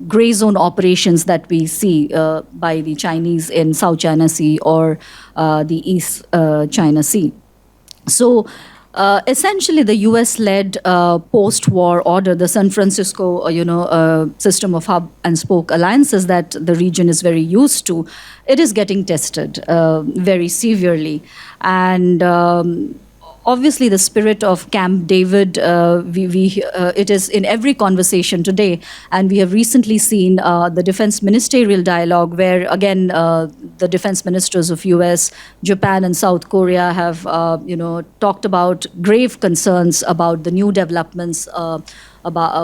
gray zone operations that we see by the Chinese in South China Sea or the East China Sea. So essentially, the US-led post-war order, the San Francisco, system of hub and spoke alliances that the region is very used to, it is getting tested very severely. And obviously, the spirit of Camp David, it is in every conversation today. And we have recently seen the defense ministerial dialogue where, again, the defense ministers of US, Japan, and South Korea have, talked about grave concerns about the new developments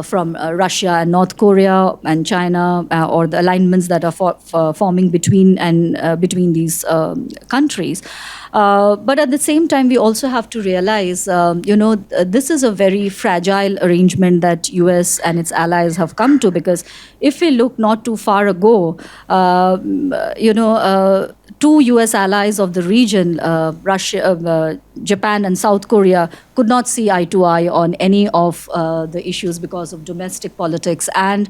from Russia and North Korea and China, or the alignments that are forming between these countries. But at the same time, we also have to realize, this is a very fragile arrangement that US and its allies have come to, because if we look not too far ago, two US allies of the region, Japan and South Korea could not see eye to eye on any of the issues because of domestic politics and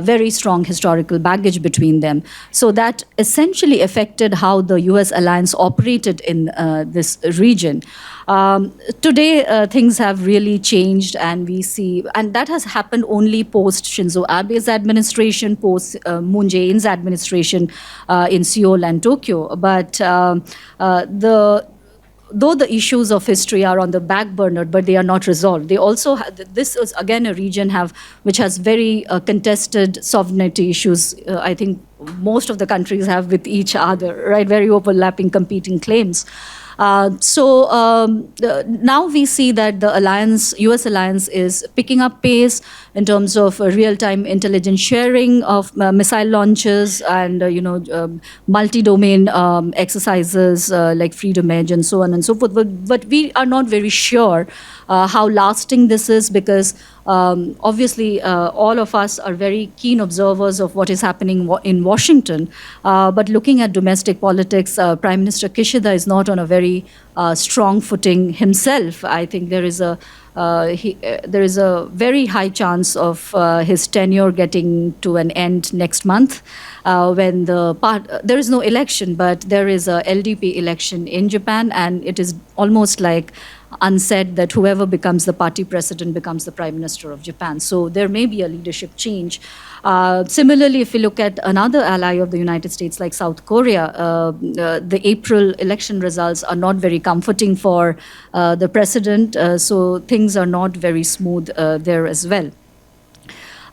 very strong historical baggage between them. So that essentially affected how the US alliance operated in this region. Today, things have really changed, and we see, and that has happened only post Shinzo Abe's administration, post Moon Jae-in's administration in Seoul and Tokyo. But though the issues of history are on the back burner, but they are not resolved. They also this is again a region which has very contested sovereignty issues. I think most of the countries have with each other, right? Very overlapping, competing claims. Now we see that the U.S. alliance is picking up pace in terms of real-time intelligence sharing of missile launches and multi-domain exercises like Freedom Edge and so on and so forth. But we are not very sure how lasting this is, because obviously all of us are very keen observers of what is happening in Washington. But looking at domestic politics, Prime Minister Kishida is not on a very strong footing himself. I think there is a very high chance of his tenure getting to an end next month, when there is no election, but there is a LDP election in Japan, and it is almost like unsaid that whoever becomes the party president becomes the Prime Minister of Japan. So there may be a leadership change. Similarly, if you look at another ally of the United States like South Korea, the April election results are not very comforting for the president, so things are not very smooth there as well.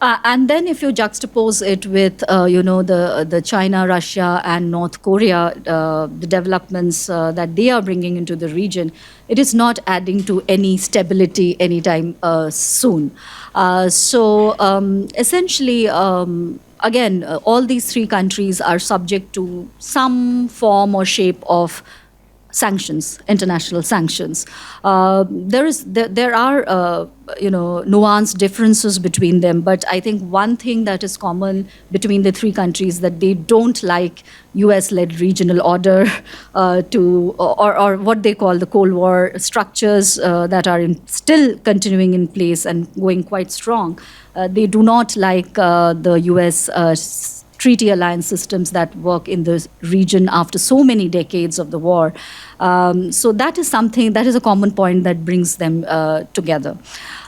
And then if you juxtapose it with, the China, Russia, and North Korea, the developments that they are bringing into the region, it is not adding to any stability anytime soon. Essentially, again, all these three countries are subject to some form or shape of sanctions, international sanctions. There are nuanced differences between them, but I think one thing that is common between the three countries that they don't like US-led regional order or what they call the Cold War structures that are still continuing in place and going quite strong. They do not like the US treaty alliance systems that work in the region after so many decades of the war. So that is a common point that brings them together.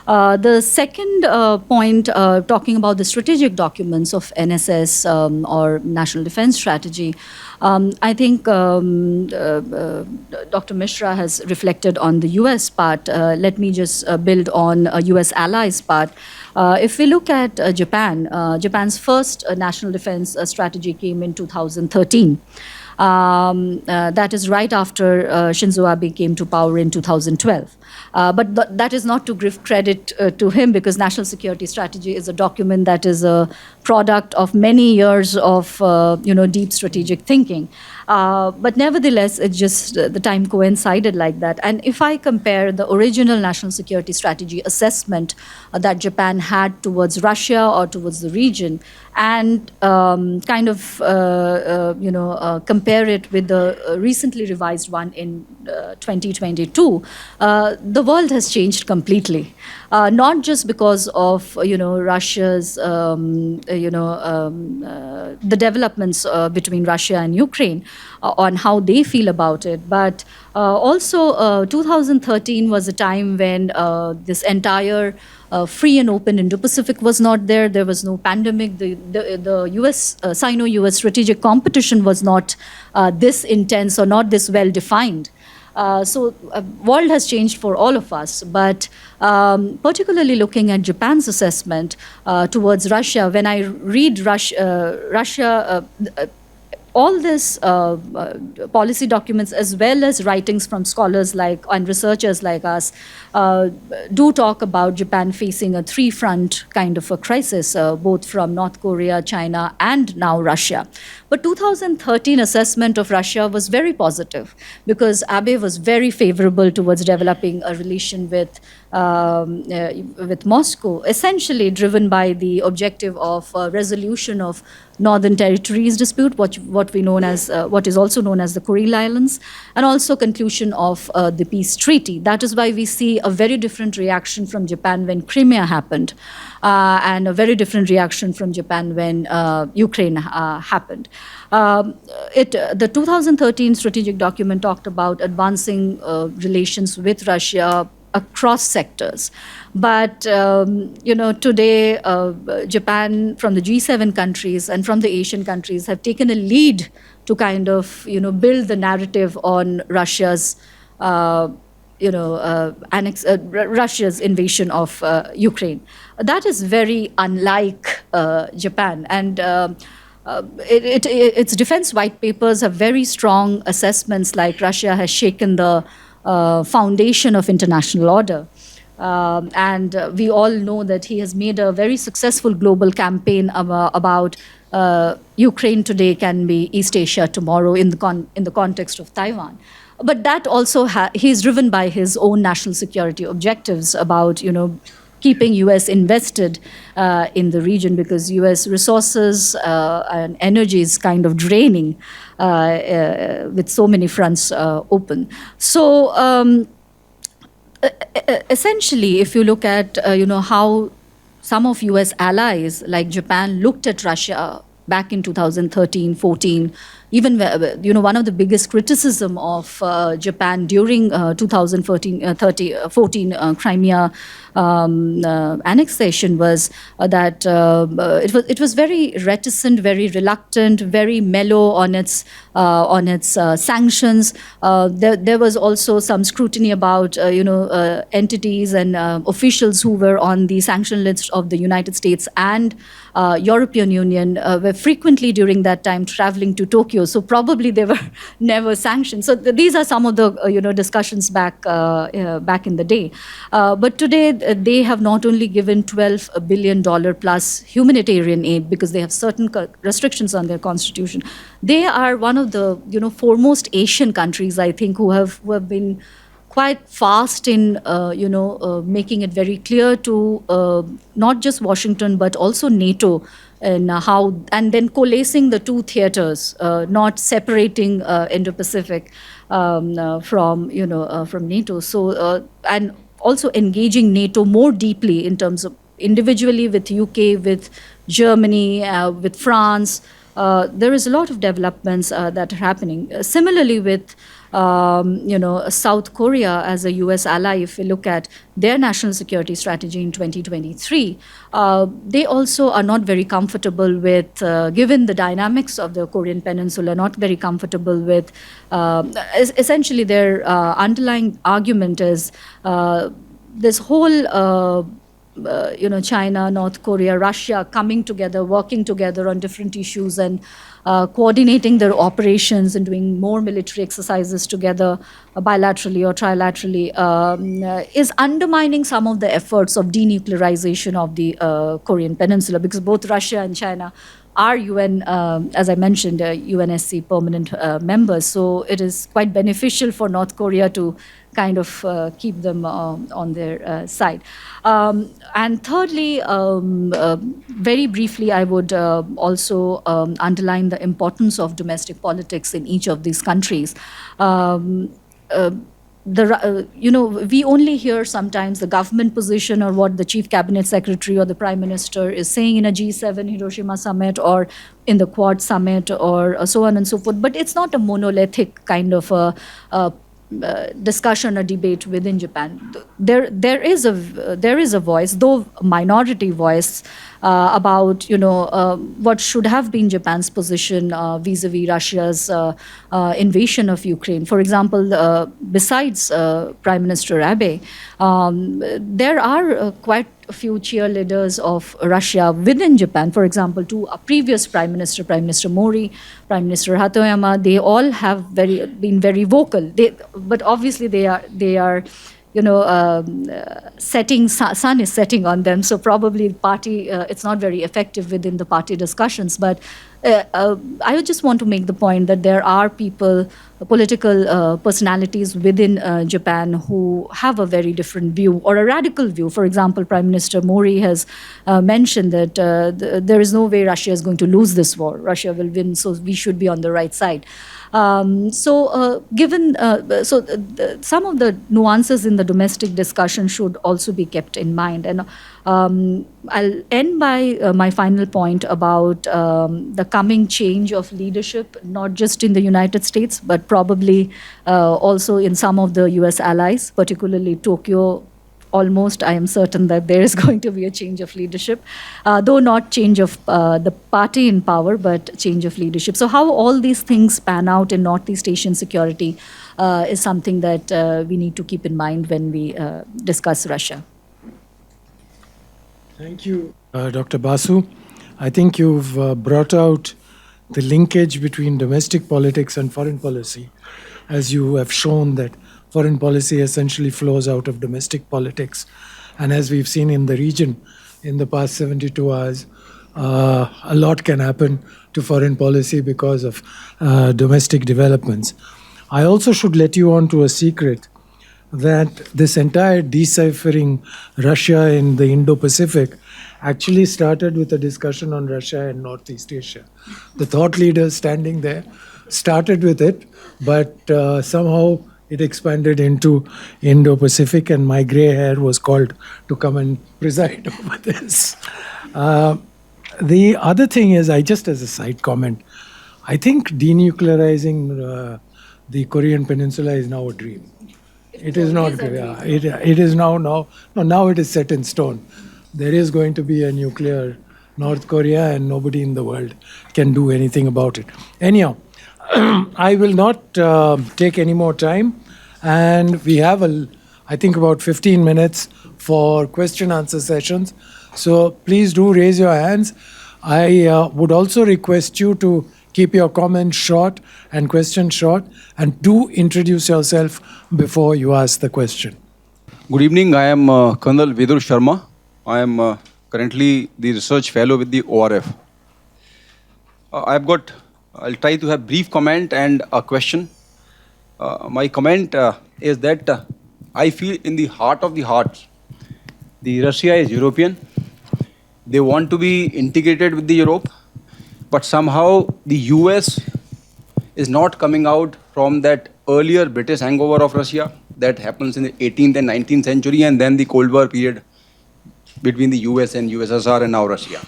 The second point, talking about the strategic documents of NSS or National Defense Strategy, I think Dr. Mishra has reflected on the US part. Let me just build on US allies part. If we look at Japan, Japan's first national defense strategy came in 2013. That is right after Shinzo Abe came to power in 2012. But that is not to give credit to him, because national security strategy is a document that is a product of many years of deep strategic thinking. But nevertheless, it just the time coincided like that. And if I compare the original national security strategy assessment that Japan had towards Russia or towards the region, and compare it with the recently revised one in 2022, the world has changed completely. Not just because of Russia's the developments between Russia and Ukraine on how they feel about it, but also 2013 was a time when this entire free and open Indo-Pacific was not there. There was no pandemic. The US Sino-US strategic competition was not this intense or not this well defined. So world has changed for all of us, but particularly looking at Japan's assessment towards Russia, when I read Russia, all these policy documents, as well as writings from scholars and researchers like us, do talk about Japan facing a three-front kind of a crisis, both from North Korea, China, and now Russia. But 2013 assessment of Russia was very positive because Abe was very favorable towards developing a relation with Moscow, essentially driven by the objective of resolution of Northern Territories dispute, what is also known as the Kuril Islands, and also conclusion of the peace treaty. That is why we see a very different reaction from Japan when Crimea happened, and a very different reaction from Japan when Ukraine happened. The 2013 strategic document talked about advancing relations with Russia across sectors. But, today, Japan from the G7 countries and from the Asian countries have taken a lead to kind of, build the narrative on Russia's, Russia's invasion of Ukraine. That is very unlike Japan. And its defense white papers have very strong assessments, like Russia has shaken the foundation of international order. And we all know that he has made a very successful global campaign about Ukraine today can be East Asia tomorrow in the context of Taiwan. But that also he's driven by his own national security objectives about keeping U.S. invested in the region, because U.S. resources and energy is kind of draining with so many fronts open. So essentially, if you look at how some of U.S. allies like Japan looked at Russia back in 2013, 14, even one of the biggest criticism of Japan during 2014 Crimea annexation was that it was very reticent, very reluctant, very mellow on its sanctions. There was also some scrutiny about entities and officials who were on the sanction list of the United States and European Union were frequently during that time traveling to Tokyo. So probably they were never sanctioned. So these are some of the discussions back in the day. But today they have not only given $12 billion plus humanitarian aid because they have certain restrictions on their constitution. They are one of the foremost Asian countries, I think, who have been quite fast in making it very clear to not just Washington but also NATO, and then coalescing the two theaters, not separating Indo-Pacific from NATO. So and also engaging NATO more deeply in terms of individually with UK, with Germany, with France. There is a lot of developments that are happening. Similarly with South Korea as a US ally, if we look at their national security strategy in 2023, they also are not very comfortable with, given the dynamics of the Korean Peninsula, not very comfortable with, essentially their underlying argument is this whole China, North Korea, Russia coming together, working together on different issues and coordinating their operations and doing more military exercises together bilaterally or trilaterally is undermining some of the efforts of denuclearization of the Korean Peninsula, because both Russia and China are UN, as I mentioned, UNSC permanent members. So it is quite beneficial for North Korea to kind of keep them on their side. And thirdly, very briefly, I would also underline the importance of domestic politics in each of these countries. We only hear sometimes the government position or what the chief cabinet secretary or the prime minister is saying in a G7 Hiroshima summit or in the Quad summit or so on and so forth. But it's not a monolithic kind of a discussion or debate within Japan. There is a voice, though minority voice, about what should have been Japan's position vis-a-vis Russia's invasion of Ukraine. For example, besides Prime Minister Abe, there are quite a few cheerleaders of Russia within Japan. For example, to a previous Prime Minister Mori, Prime Minister Hatoyama, they all have been very vocal. But obviously they are sun is setting on them. So probably party, it's not very effective within the party discussions. But I would just want to make the point that there are people, political personalities within Japan who have a very different view or a radical view. For example, Prime Minister Mori has mentioned that there is no way Russia is going to lose this war. Russia will win, so we should be on the right side. Some of the nuances in the domestic discussion should also be kept in mind. And I'll end by my final point about the coming change of leadership, not just in the United States, but probably also in some of the US allies, particularly Tokyo. Almost, I am certain that there is going to be a change of leadership, though not change of the party in power, but change of leadership. So how all these things pan out in Northeast Asian security is something that we need to keep in mind when we discuss Russia.
Thank you, Dr. Basu. I think you've brought out the linkage between domestic politics and foreign policy, as you have shown that foreign policy essentially flows out of domestic politics. And as we've seen in the region in the past 72 hours, a lot can happen to foreign policy because of domestic developments. I also should let you on to a secret that this entire deciphering Russia in the Indo-Pacific actually started with a discussion on Russia and Northeast Asia. The thought leaders standing there started with it, but somehow it expanded into Indo-Pacific, and my gray hair was called to come and preside over this. The other thing is, just as a side comment, I think denuclearizing the Korean Peninsula is now a dream. It is not. It is now it is set in stone. There is going to be a nuclear North Korea, and nobody in the world can do anything about it. Anyhow, I will not take any more time, and we have I think about 15 minutes for question-answer sessions. So please do raise your hands. I would also request you to keep your comments short and questions short, and do introduce yourself before you ask the question.
Good evening. I am Colonel Vidur Sharma. I am currently the research fellow with the ORF. I'll try to have brief comment and a question. My comment is that I feel in the heart of the hearts, the Russia is European. They want to be integrated with the Europe, but somehow the US is not coming out from that earlier British hangover of Russia that happens in the 18th and 19th century, and then the Cold War period between the US and USSR and now Russia.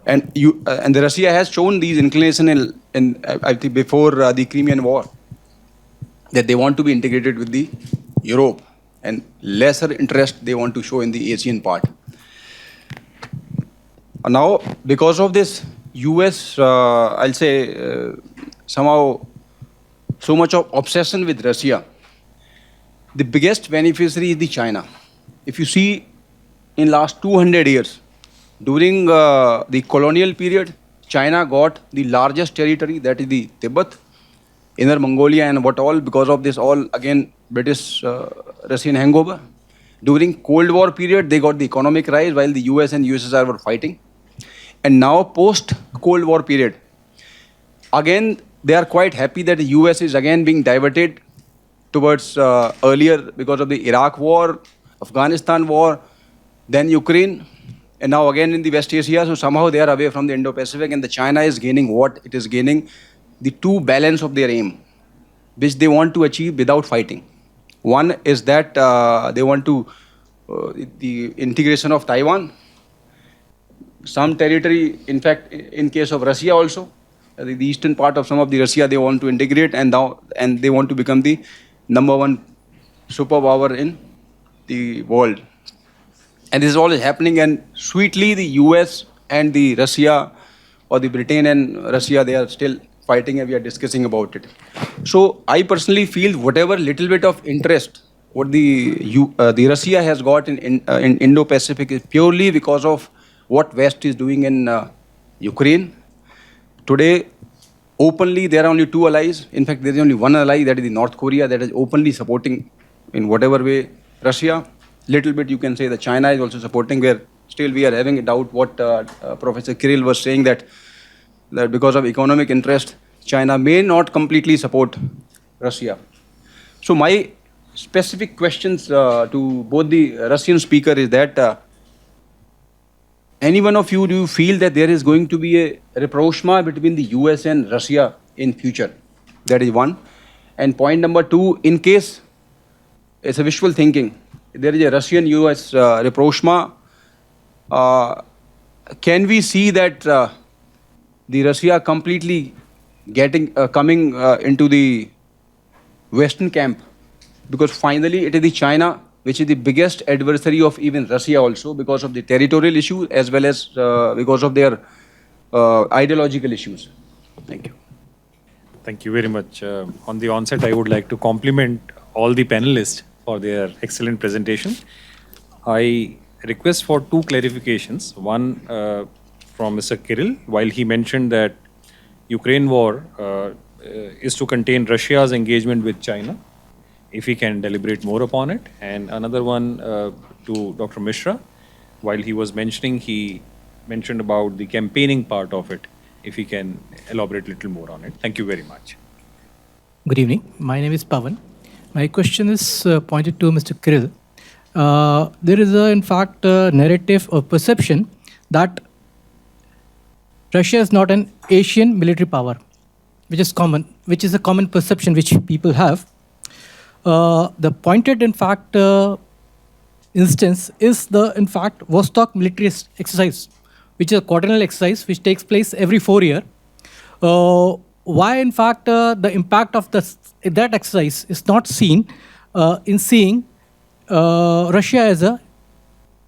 And the Russia has shown these inclination I think before the Crimean War, that they want to be integrated with the Europe, and lesser interest they want to show in the Asian part. Now, because of this US, I'll say somehow so much of obsession with Russia, the biggest beneficiary is the China. If you see in last 200 years, during the colonial period, China got the largest territory, that is the Tibet, Inner Mongolia and what all, because of this all again British Russian hangover. During Cold War period, they got the economic rise while the US and USSR were fighting. And now post Cold War period, again they are quite happy that the US is again being diverted towards earlier because of the Iraq war, Afghanistan war, then Ukraine, and now again in the West Asia. So somehow they are away from the Indo-Pacific, and the China is gaining what it is gaining, the two balance of their aim, which they want to achieve without fighting. One is that they want to the integration of Taiwan, some territory, in fact, in case of Russia also, the eastern part of some of the Russia they want to integrate, and they want to become the #1 superpower in the world. And this is all is happening, and sweetly the US and the Russia, or the Britain and Russia, they are still fighting, and we are discussing about it. So I personally feel whatever little bit of interest what the Russia has got in Indo-Pacific is purely because of what West is doing in Ukraine. Today, openly, there are only two allies. In fact, there is only one ally, that is the North Korea, that is openly supporting in whatever way. Russia, little bit you can say that China is also supporting, where still we are having a doubt what Professor Kirill was saying, that because of economic interest, China may not completely support Russia. So my specific questions to both the Russian speaker is that any one of you, do you feel that there is going to be a rapprochement between the US and Russia in future? That is one. And point number two, in case it's a wishful thinking, there is a Russian-US rapprochement, can we see that the Russia completely coming into the Western camp? Because finally it is the China which is the biggest adversary of even Russia also, because of the territorial issue as well as because of their ideological issues. Thank you.
Thank you very much. On the onset, I would like to compliment all the panelists for their excellent presentation. I request for two clarifications. One from Mr. Kirill, while he mentioned that Ukraine war is to contain Russia's engagement with China, if he can deliberate more upon it. And another one to Dr. Mishra, while he was mentioning, he mentioned about the campaigning part of it, if he can elaborate a little more on it. Thank you very much.
Good evening. My name is Pavan. My question is pointed to Mr. Kirill. There is, in fact, a narrative or perception that Russia is not an Asian military power, which is a common perception which people have. The pointed, in fact, instance is the, in fact, Vostok military exercise, which is a quadrennial exercise which takes place every 4 years. Why, in fact, the impact of that exercise is not seen in seeing Russia as a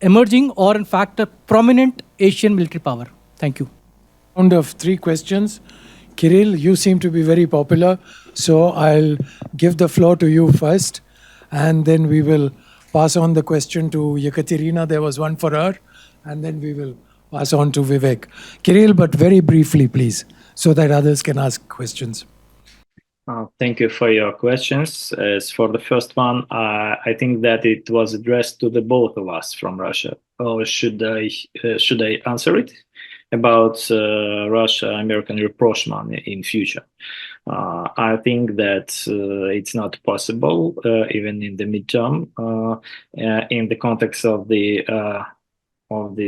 emerging or, in fact, a prominent Asian military power? Thank you.
Round of 3 questions. Kirill, you seem to be very popular, so I'll give the floor to you first, and then we will pass on the question to Yekaterina. There was one for her, and then we will pass on to Vivek. Kirill, but very briefly, please, so that others can ask questions.
Thank you for your questions. As for the first one, I think that it was addressed to the both of us from Russia. Or should I answer it? About Russia-American rapprochement in future. I think that it's not possible, even in the midterm, in the context of the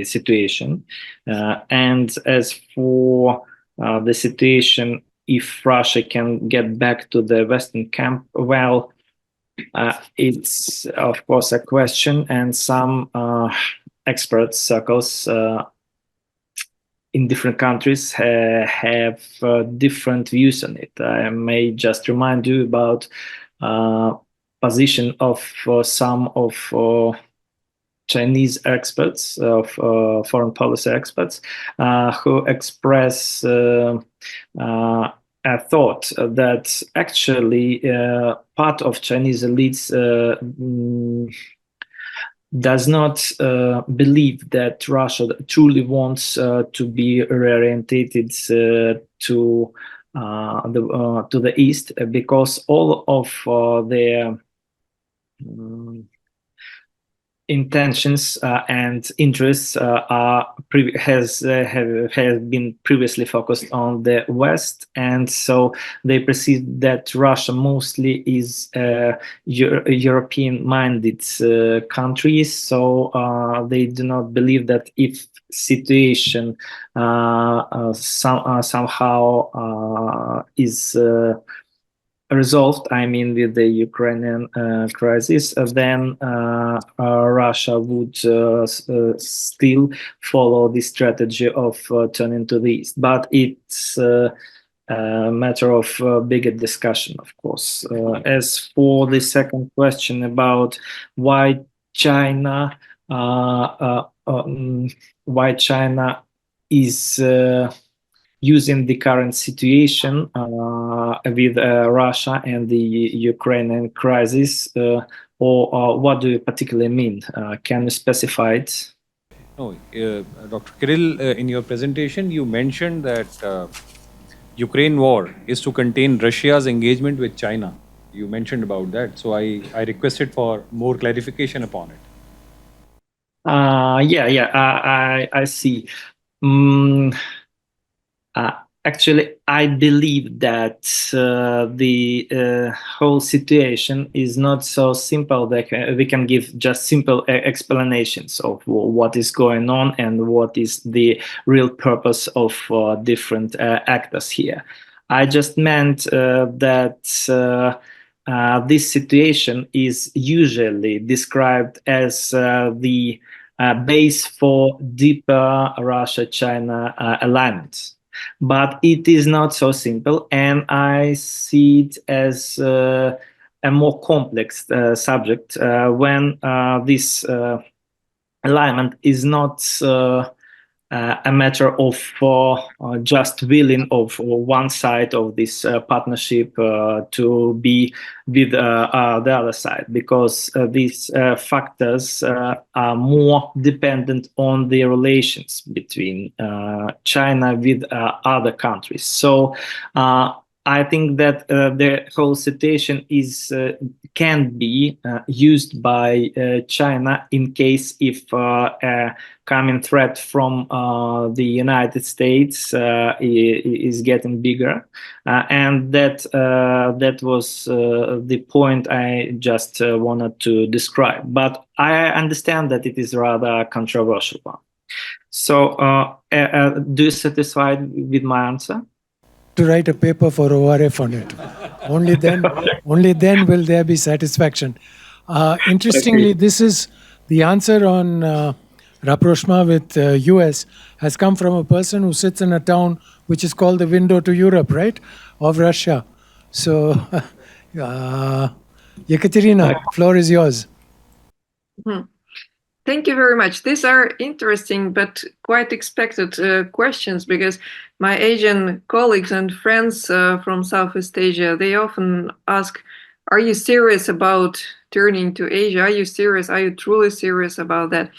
situation. And as for the situation, if Russia can get back to the Western camp, well, it's of course a question, and some expert circles in different countries have different views on it. I may just remind you about position of some of Chinese experts, of foreign policy experts, who express a thought that actually part of Chinese elites does not believe that Russia truly wants to be reorientated to the east, because all of their intentions and interests have been previously focused on the West, and so they perceive that Russia mostly is European-minded countries. So they do not believe that if situation somehow is resolved, I mean, with the Ukrainian crisis, then Russia would still follow the strategy of turning to the east. But it's a matter of bigger discussion, of course. As for the second question about why China is using the current situation with Russia and the Ukrainian crisis, or what do you particularly mean? Can you specify it?
No, Dr. Kirill, in your presentation, you mentioned that Ukraine war is to contain Russia's engagement with China. You mentioned about that, so I requested for more clarification upon it.
I see. Mm, Actually, I believe that the whole situation is not so simple that we can give just simple explanations of what is going on and what is the real purpose of different actors here. I just meant that this situation is usually described as the base for deeper Russia-China alliance. But it is not so simple, and I see it as a more complex subject when this alignment is not a matter of just willing of one side of this partnership to be with the other side, because these factors are more dependent on the relations between China with other countries. So I think that the whole situation can be used by China in case if a coming threat from the United States is getting bigger, and that was the point I just wanted to describe. But I understand that it is rather controversial one. So, do you satisfied with my answer?
To write a paper for ORF on it. Only then will there be satisfaction. Interestingly, this is the answer on rapprochement with US has come from a person who sits in a town which is called the window to Europe, right, of Russia. So, Yekaterina, floor is yours.
Thank you very much. These are interesting but quite expected questions, because my Asian colleagues and friends from Southeast Asia, they often ask, are you serious about turning to Asia? Are you serious? Are you truly serious about that?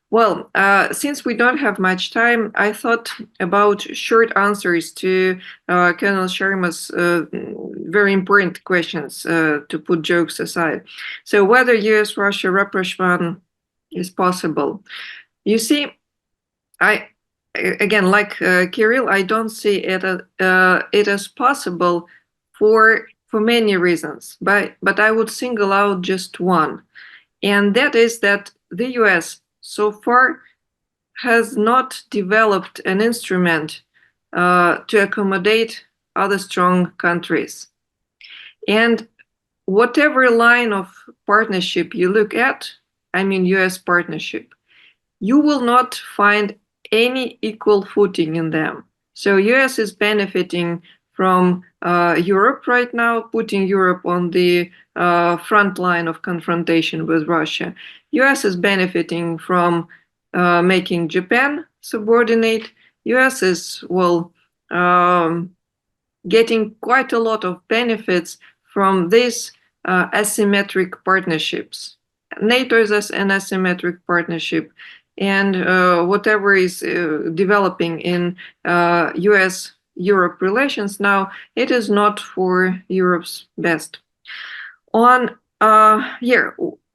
Well, since we don't have much time, I thought about short answers to Colonel Sharma's very important questions, to put jokes aside. So whether US-Russia rapprochement is possible. You see, again, like Kirill, I don't see it as possible for many reasons, but I would single out just one, and that is that the US so far has not developed an instrument to accommodate other strong countries. And whatever line of partnership you look at, I mean US partnership, you will not find any equal footing in them. So US is benefiting from Europe right now, putting Europe on the front line of confrontation with Russia. US is benefiting from making Japan subordinate. US is, getting quite a lot of benefits from these asymmetric partnerships. NATO is an asymmetric partnership, and whatever is developing in US-Europe relations now, it is not for Europe's best. On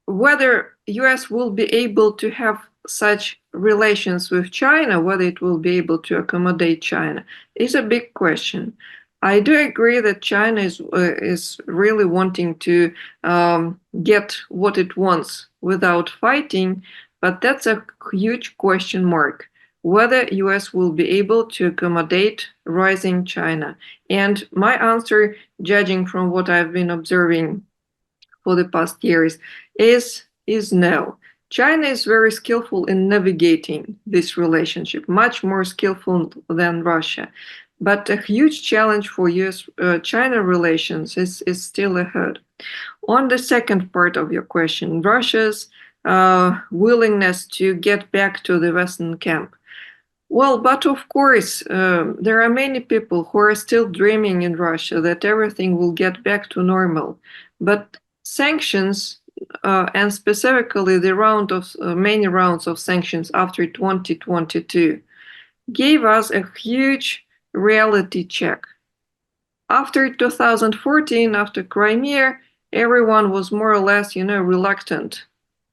whether US will be able to have such relations with China, whether it will be able to accommodate China, is a big question. I do agree that China is really wanting to get what it wants without fighting, but that's a huge question mark, whether US will be able to accommodate rising China. And my answer, judging from what I've been observing for the past years, is no. China is very skillful in navigating this relationship, much more skillful than Russia. But a huge challenge for US-China relations is still ahead. On the second part of your question, Russia's willingness to get back to the Western camp. Well, but of course, there are many people who are still dreaming in Russia that everything will get back to normal. But sanctions, and specifically the many rounds of sanctions after 2022, gave us a huge reality check. After 2014, after Crimea, everyone was more or less, reluctant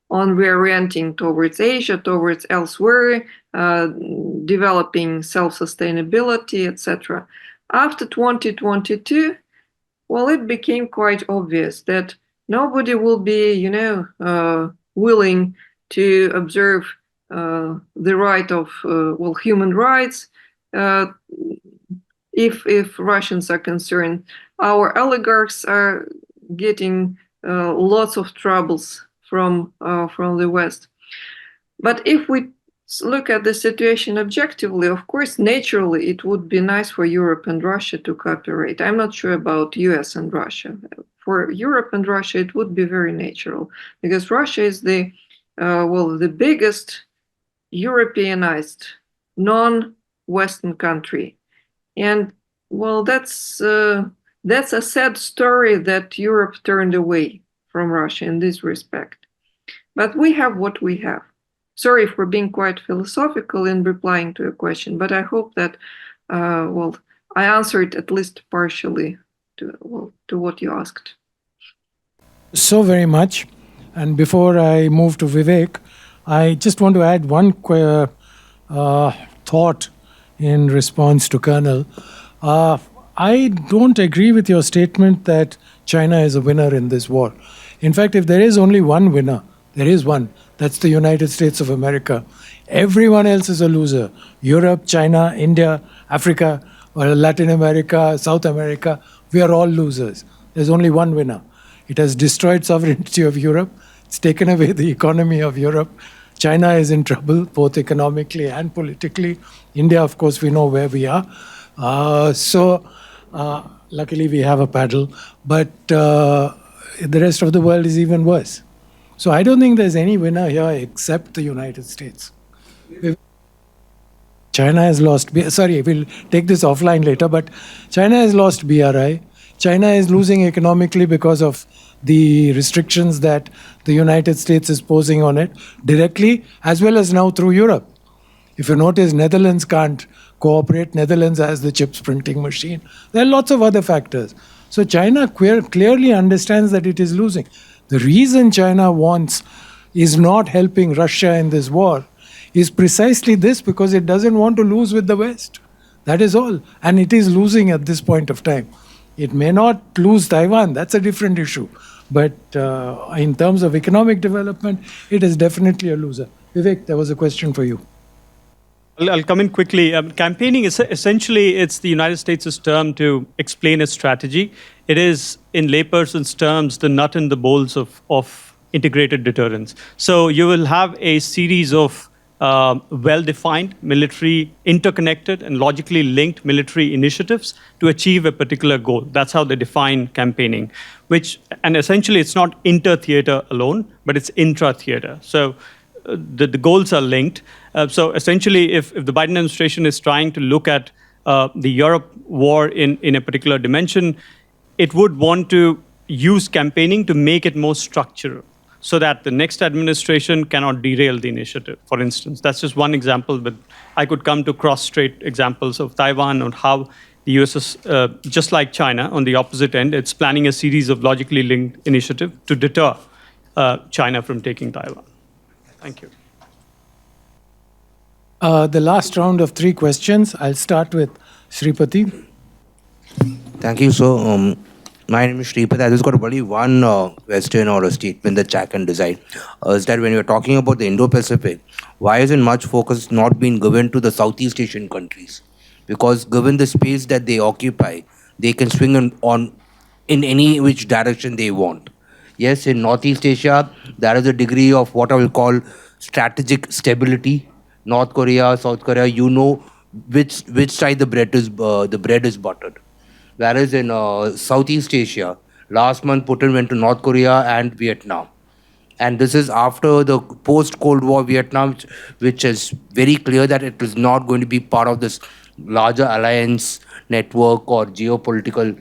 on reorienting towards Asia, towards elsewhere, developing self-sustainability, etc. After 2022, well, it became quite obvious that nobody will be, willing to observe the right of, human rights. If Russians are concerned, our oligarchs are getting lots of troubles from the West. But if we look at the situation objectively, of course, naturally, it would be nice for Europe and Russia to cooperate. I'm not sure about US and Russia. For Europe and Russia, it would be very natural because Russia is the biggest Europeanized non-Western country. And well, that's a sad story that Europe turned away from Russia in this respect. But we have what we have. Sorry for being quite philosophical in replying to a question, but I hope that I answered at least partially to what you asked.
So very much. And before I move to Vivek, I just want to add one thought in response to Colonel. I don't agree with your statement that China is a winner in this war. In fact, if there is only one winner, there is one. That's the United States of America. Everyone else is a loser. Europe, China, India, Africa, or Latin America, South America, we are all losers. There's only one winner. It has destroyed sovereignty of Europe. It's taken away the economy of Europe. China is in trouble, both economically and politically. India, of course, we know where we are. Luckily, we have a paddle. But the rest of the world is even worse. So I don't think there's any winner here except the United States. China has lost, sorry, we'll take this offline later, but China has lost BRI. China is losing economically because of the restrictions that the United States is posing on it directly, as well as now through Europe. If you notice, Netherlands can't cooperate. Netherlands has the chips printing machine. There are lots of other factors. So China clearly understands that it is losing. The reason China is not helping Russia in this war is precisely this, because it doesn't want to lose with the West. That is all. And it is losing at this point of time. It may not lose Taiwan. That's a different issue. But in terms of economic development, it is definitely a loser. Vivek, there was a question for you.
I'll come in quickly. Campaigning is essentially, it's the United States' term to explain its strategy. It is, in layperson's terms, the nut and the bolts of integrated deterrence. So you will have a series of well-defined military, interconnected and logically linked military initiatives to achieve a particular goal. That's how they define campaigning, and essentially it's not inter-theater alone, but it's intra-theater. So the goals are linked. So essentially, if the Biden administration is trying to look at the Europe war in a particular dimension, it would want to use campaigning to make it more structural so that the next administration cannot derail the initiative, for instance. That's just one example, but I could come to cross-strait examples of Taiwan on how the US is, just like China, on the opposite end, it's planning a series of logically linked initiatives to deter China from taking Taiwan. Thank you.
The last round of 3 questions. I'll start with Sripati.
Thank you, sir. My name is Sripati. I just got only one question or a statement that Jack can decide. Is that when you're talking about the Indo-Pacific, why isn't much focus not being given to the Southeast Asian countries? Because given the space that they occupy, they can swing in any which direction they want. Yes, in Northeast Asia, there is a degree of what I will call strategic stability. North Korea, South Korea, you know which side the bread is buttered. Whereas in Southeast Asia, last month Putin went to North Korea and Vietnam. And this is after the post-Cold War Vietnam, which is very clear that it is not going to be part of this larger alliance network or geopolitical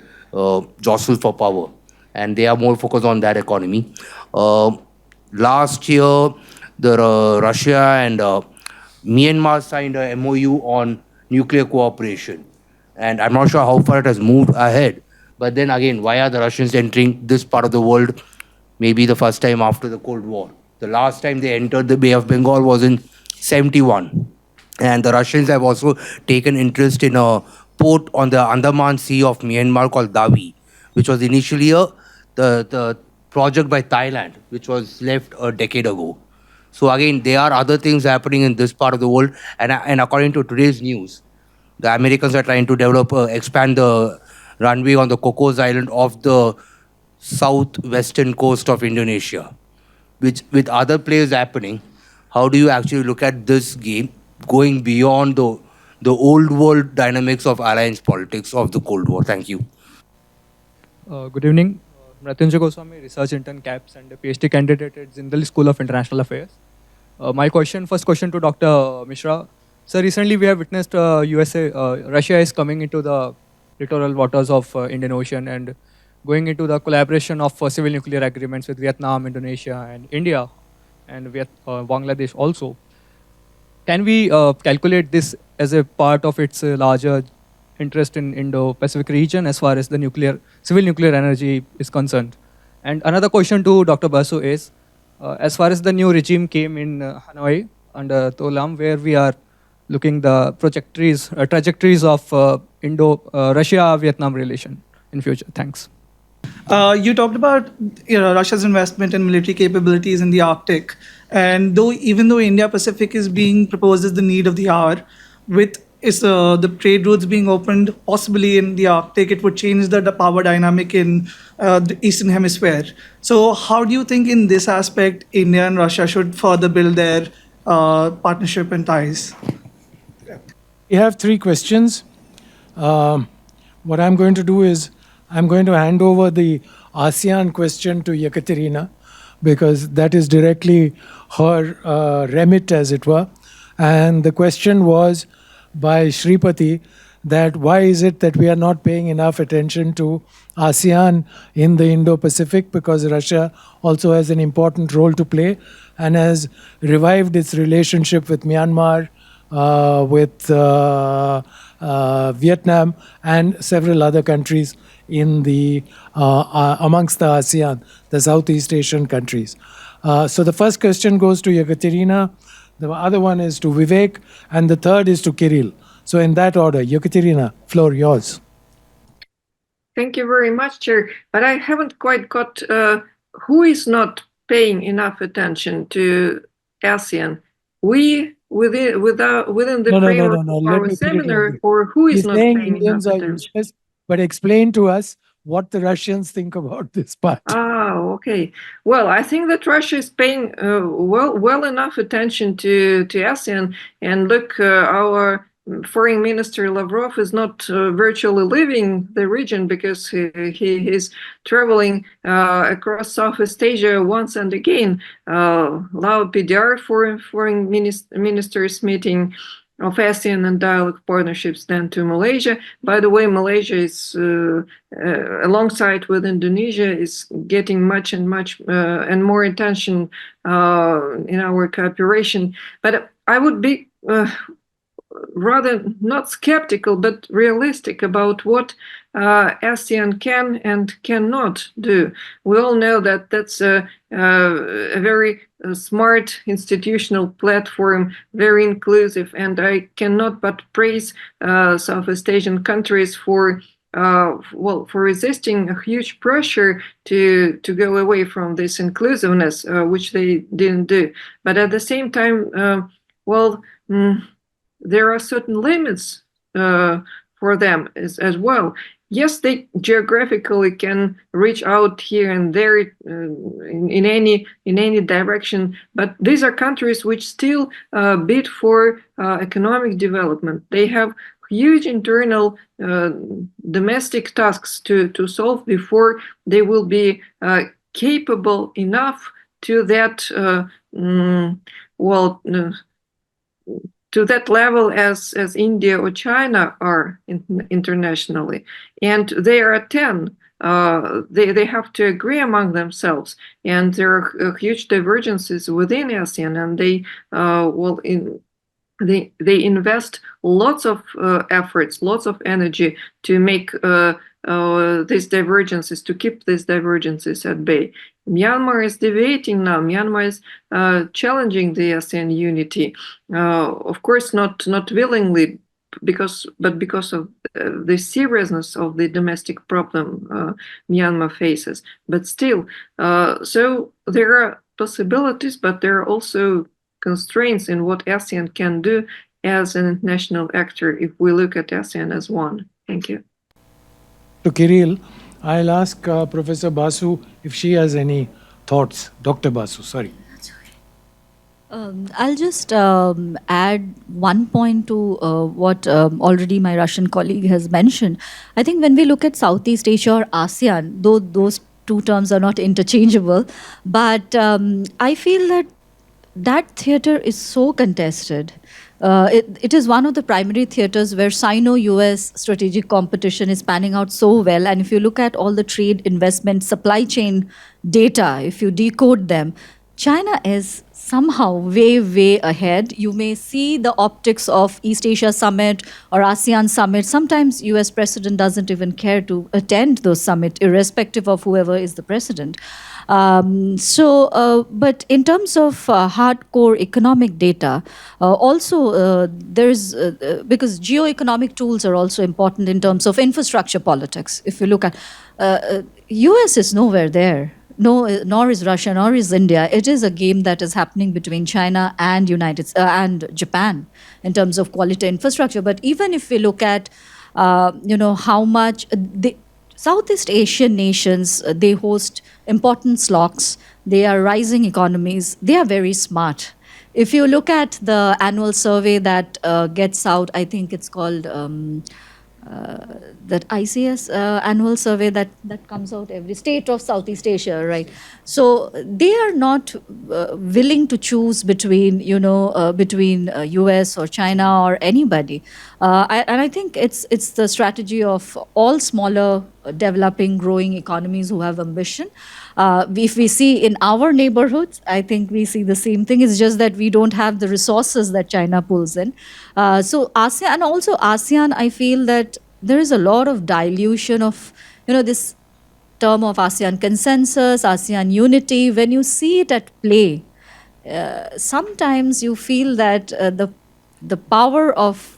jostle for power. And they are more focused on that economy. Last year, Russia and Myanmar signed a MOU on nuclear cooperation. And I'm not sure how far it has moved ahead, But then again, why are the Russians entering this part of the world? Maybe the first time after the Cold War. The last time they entered the Bay of Bengal was in 71. And the Russians have also taken interest in a port on the Andaman Sea of Myanmar called Davi, which was initially the project by Thailand, which was left a decade ago. So again, there are other things happening in this part of the world. And according to today's news, the Americans are trying to develop, expand the runway on the Cocos Island of the southwestern coast of Indonesia, which with other players happening, how do you actually look at this game going beyond the old world dynamics of alliance politics of the Cold War? Thank you.
Good evening. Mrityunjay Goswami, research intern CAPS and a PhD candidate at Zindal School of International Affairs. My first question to Dr. Mishra. Sir, recently we have witnessed Russia is coming into the littoral waters of Indian Ocean and going into the collaboration of civil nuclear agreements with Vietnam, Indonesia, and India, and Bangladesh also. Can we calculate this as a part of its larger interest in Indo-Pacific region as far as the civil nuclear energy is concerned? And another question to Dr. Basu is, as far as the new regime came in Hanoi under Tolam, where we are looking the trajectories of Indo-Russia-Vietnam relation in future. Thanks.
You talked about Russia's investment in military capabilities in the Arctic, and even though Indo-Pacific is being proposed as the need of the hour, with the trade routes being opened possibly in the Arctic, it would change the power dynamic in the Eastern Hemisphere. So how do you think in this aspect India and Russia should further build their partnership and ties?
We have three questions. What I'm going to do is I'm going to hand over the ASEAN question to Yekaterina, because that is directly her remit, as it were. And the question was by Shripati that why is it that we are not paying enough attention to ASEAN in the Indo-Pacific, because Russia also has an important role to play and has revived its relationship with Myanmar, with Vietnam and several other countries in the amongst the ASEAN, the Southeast Asian countries. So the first question goes to Yekaterina, the other one is to Vivek, and the third is to Kirill. So in that order, Yekaterina, floor yours.
Thank you very much, Chair. But I haven't quite got who is not paying enough attention to ASEAN. We within the framework of our seminar, or who is not paying
Indians
enough
are
attention?
useless, but explain to us what the Russians think about this part.
Okay. Well, I think that Russia is paying well enough attention to ASEAN. And look, our Foreign Minister Lavrov is not virtually leaving the region, because he is traveling across Southeast Asia once and again. Lao PDR foreign ministers meeting of ASEAN and dialogue partnerships, then to Malaysia. By the way, Malaysia is, alongside with Indonesia, is getting much and more attention in our cooperation. But I would be rather not skeptical, but realistic about what ASEAN can and cannot do. We all know that that's a very smart institutional platform, very inclusive, and I cannot but praise Southeast Asian countries for resisting a huge pressure to go away from this inclusiveness, which they didn't do. But at the same time, there are certain limits for them as well. Yes, they geographically can reach out here and there in any direction, but these are countries which still bid for economic development. They have huge internal domestic tasks to solve before they will be capable enough to that to that level as India or China are internationally. And they are at 10. They have to agree among themselves. And there are huge divergences within ASEAN, and they invest lots of efforts, lots of energy to make these divergences, to keep these divergences at bay. Myanmar is deviating now. Myanmar is challenging the ASEAN unity, of course, not willingly, because of the seriousness of the domestic problem Myanmar faces. But still, so there are possibilities, but there are also constraints in what ASEAN can do as an international actor if we look at ASEAN as one. Thank you.
To Kirill, I'll ask Professor Basu if she has any thoughts. Dr. Basu, sorry.
I'll just add one point to what already my Russian colleague has mentioned. I think when we look at Southeast Asia or ASEAN, though those two terms are not interchangeable, but I feel that that theater is so contested. It is one of the primary theaters where Sino-US strategic competition is panning out so well. And if you look at all the trade, investment, supply chain data, if you decode them, China is somehow way ahead. You may see the optics of East Asia Summit or ASEAN Summit. Sometimes US president doesn't even care to attend those summits, irrespective of whoever is the president. But in terms of hardcore economic data, also there's, because geoeconomic tools are also important in terms of infrastructure politics. If you look at, US is nowhere there. No, nor is Russia, nor is India. It is a game that is happening between China and and Japan in terms of quality infrastructure. But even if we look at, how much the Southeast Asian nations, they host important slogs. They are rising economies. They are very smart. If you look at the annual survey that gets out, I think it's called that ICS annual survey that comes out every state of Southeast Asia, right? So they are not willing to choose between, US or China or anybody. And I think it's the strategy of all smaller developing, growing economies who have ambition. If we see in our neighborhoods, I think we see the same thing. It's just that we don't have the resources that China pulls in. So ASEAN, and also ASEAN, I feel that there is a lot of dilution of, this term of ASEAN consensus, ASEAN unity. When you see it at play, sometimes you feel that the power of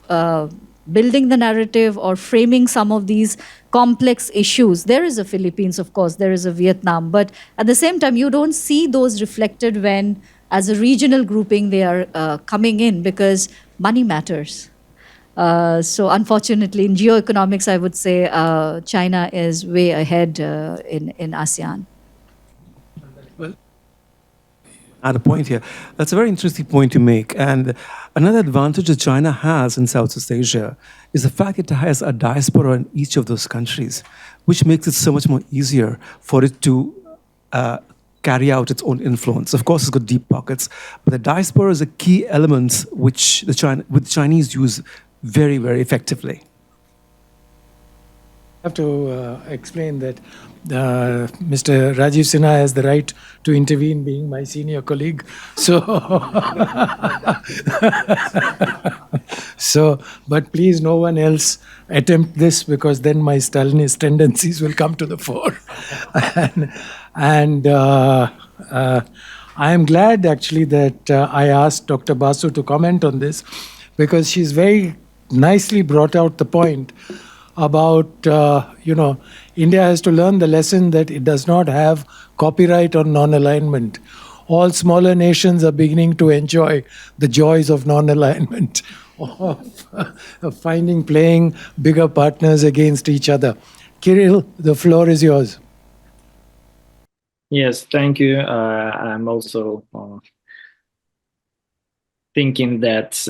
building the narrative or framing some of these complex issues. There is a Philippines, of course, there is a Vietnam, but at the same time, you don't see those reflected when, as a regional grouping, they are coming in because money matters. So unfortunately, in geoeconomics, I would say China is way ahead in ASEAN.
Add a point here. That's a very interesting point to make. And another advantage that China has in Southeast Asia is the fact it has a diaspora in each of those countries, which makes it so much more easier for it to carry out its own influence. Of course, it's got deep pockets, but the diaspora is a key element which the Chinese use very, very effectively.
I have to explain that Mr. Rajiv Sinha has the right to intervene, being my senior colleague. So, but please, no one else attempt this, because then my Stalinist tendencies will come to the fore. and I am glad actually that I asked Dr. Basu to comment on this, because she's very nicely brought out the point about, India has to learn the lesson that it does not have copyright on non-alignment. All smaller nations are beginning to enjoy the joys of non-alignment, of playing bigger partners against each other. Kirill, the floor is yours.
Yes, thank you. I'm also thinking that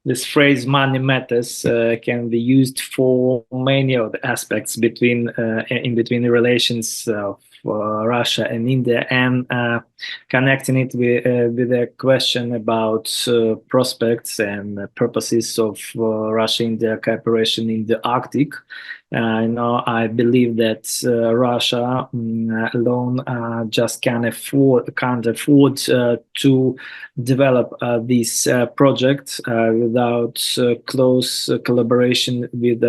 this phrase "money matters" can be used for many of the aspects in between the relations of Russia and India, and connecting it with a question about prospects and purposes of Russia-India cooperation in the Arctic. I believe that Russia alone just can't afford to develop this project without close collaboration with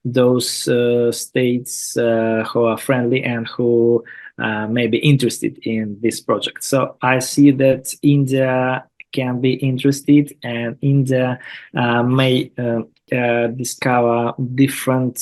those states who are friendly and who may be interested in this project. So I see that India can be interested, and India may discover different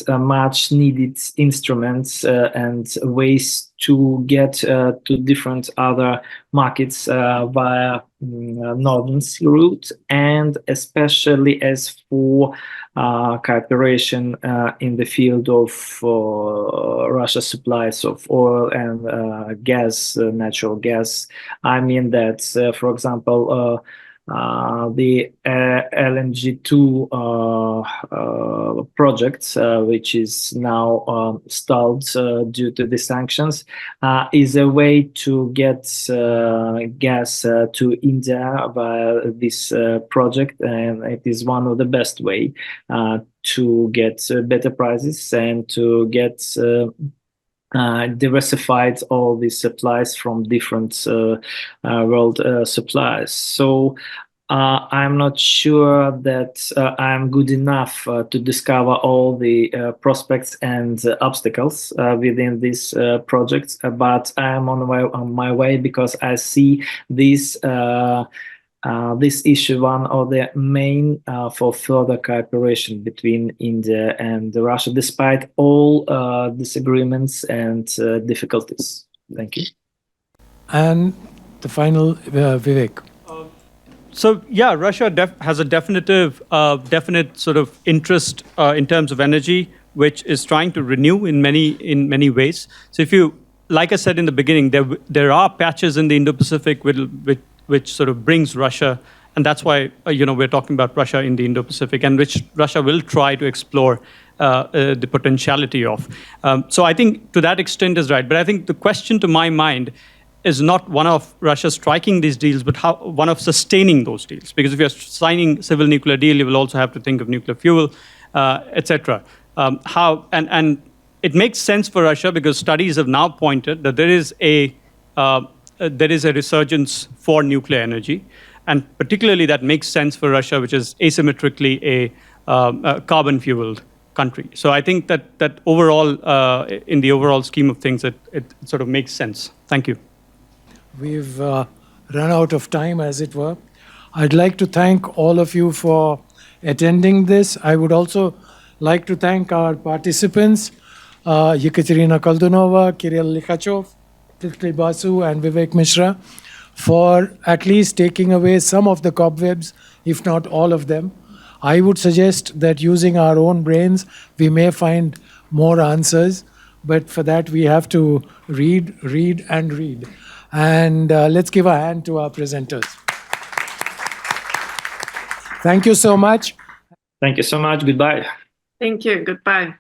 much needed instruments and ways to get to different other markets via northern route, and especially as for cooperation in the field of Russia's supplies of oil and gas, natural gas. I mean that, for example, the LNG2 project, which is now stalled due to the sanctions, is a way to get gas to India via this project, and it is one of the best way to get better prices and to get diversified all these supplies from different world suppliers. So I'm not sure that I'm good enough to discover all the prospects and obstacles within this project, but I'm on my way because I see this issue one of the main for further cooperation between India and Russia, despite all disagreements and difficulties. Thank you.
And the final, Vivek.
So yeah, Russia has a definite sort of interest in terms of energy, which is trying to renew in many ways. So if you, like I said in the beginning, there are patches in the Indo-Pacific which sort of brings Russia, and that's why we're talking about Russia in the Indo-Pacific, and which Russia will try to explore the potentiality of. So I think to that extent is right, but I think the question to my mind is not one of Russia striking these deals, but one of sustaining those deals. Because if you're signing civil nuclear deal, you will also have to think of nuclear fuel, etc. And it makes sense for Russia because studies have now pointed that there is a resurgence for nuclear energy, and particularly that makes sense for Russia, which is asymmetrically a carbon-fueled country. So I think that overall, in the overall scheme of things, it sort of makes sense. Thank you.
We've run out of time, as it were. I'd like to thank all of you for attending this. I would also like to thank our participants, Yekaterina Koldunova, Kirill Likhachov, Tiltli Basu, and Vivek Mishra, for at least taking away some of the cobwebs, if not all of them. I would suggest that using our own brains, we may find more answers, but for that we have to read, and read. And let's give a hand to our presenters. Thank you so much.
Thank you so much. Goodbye.
Thank you. Goodbye.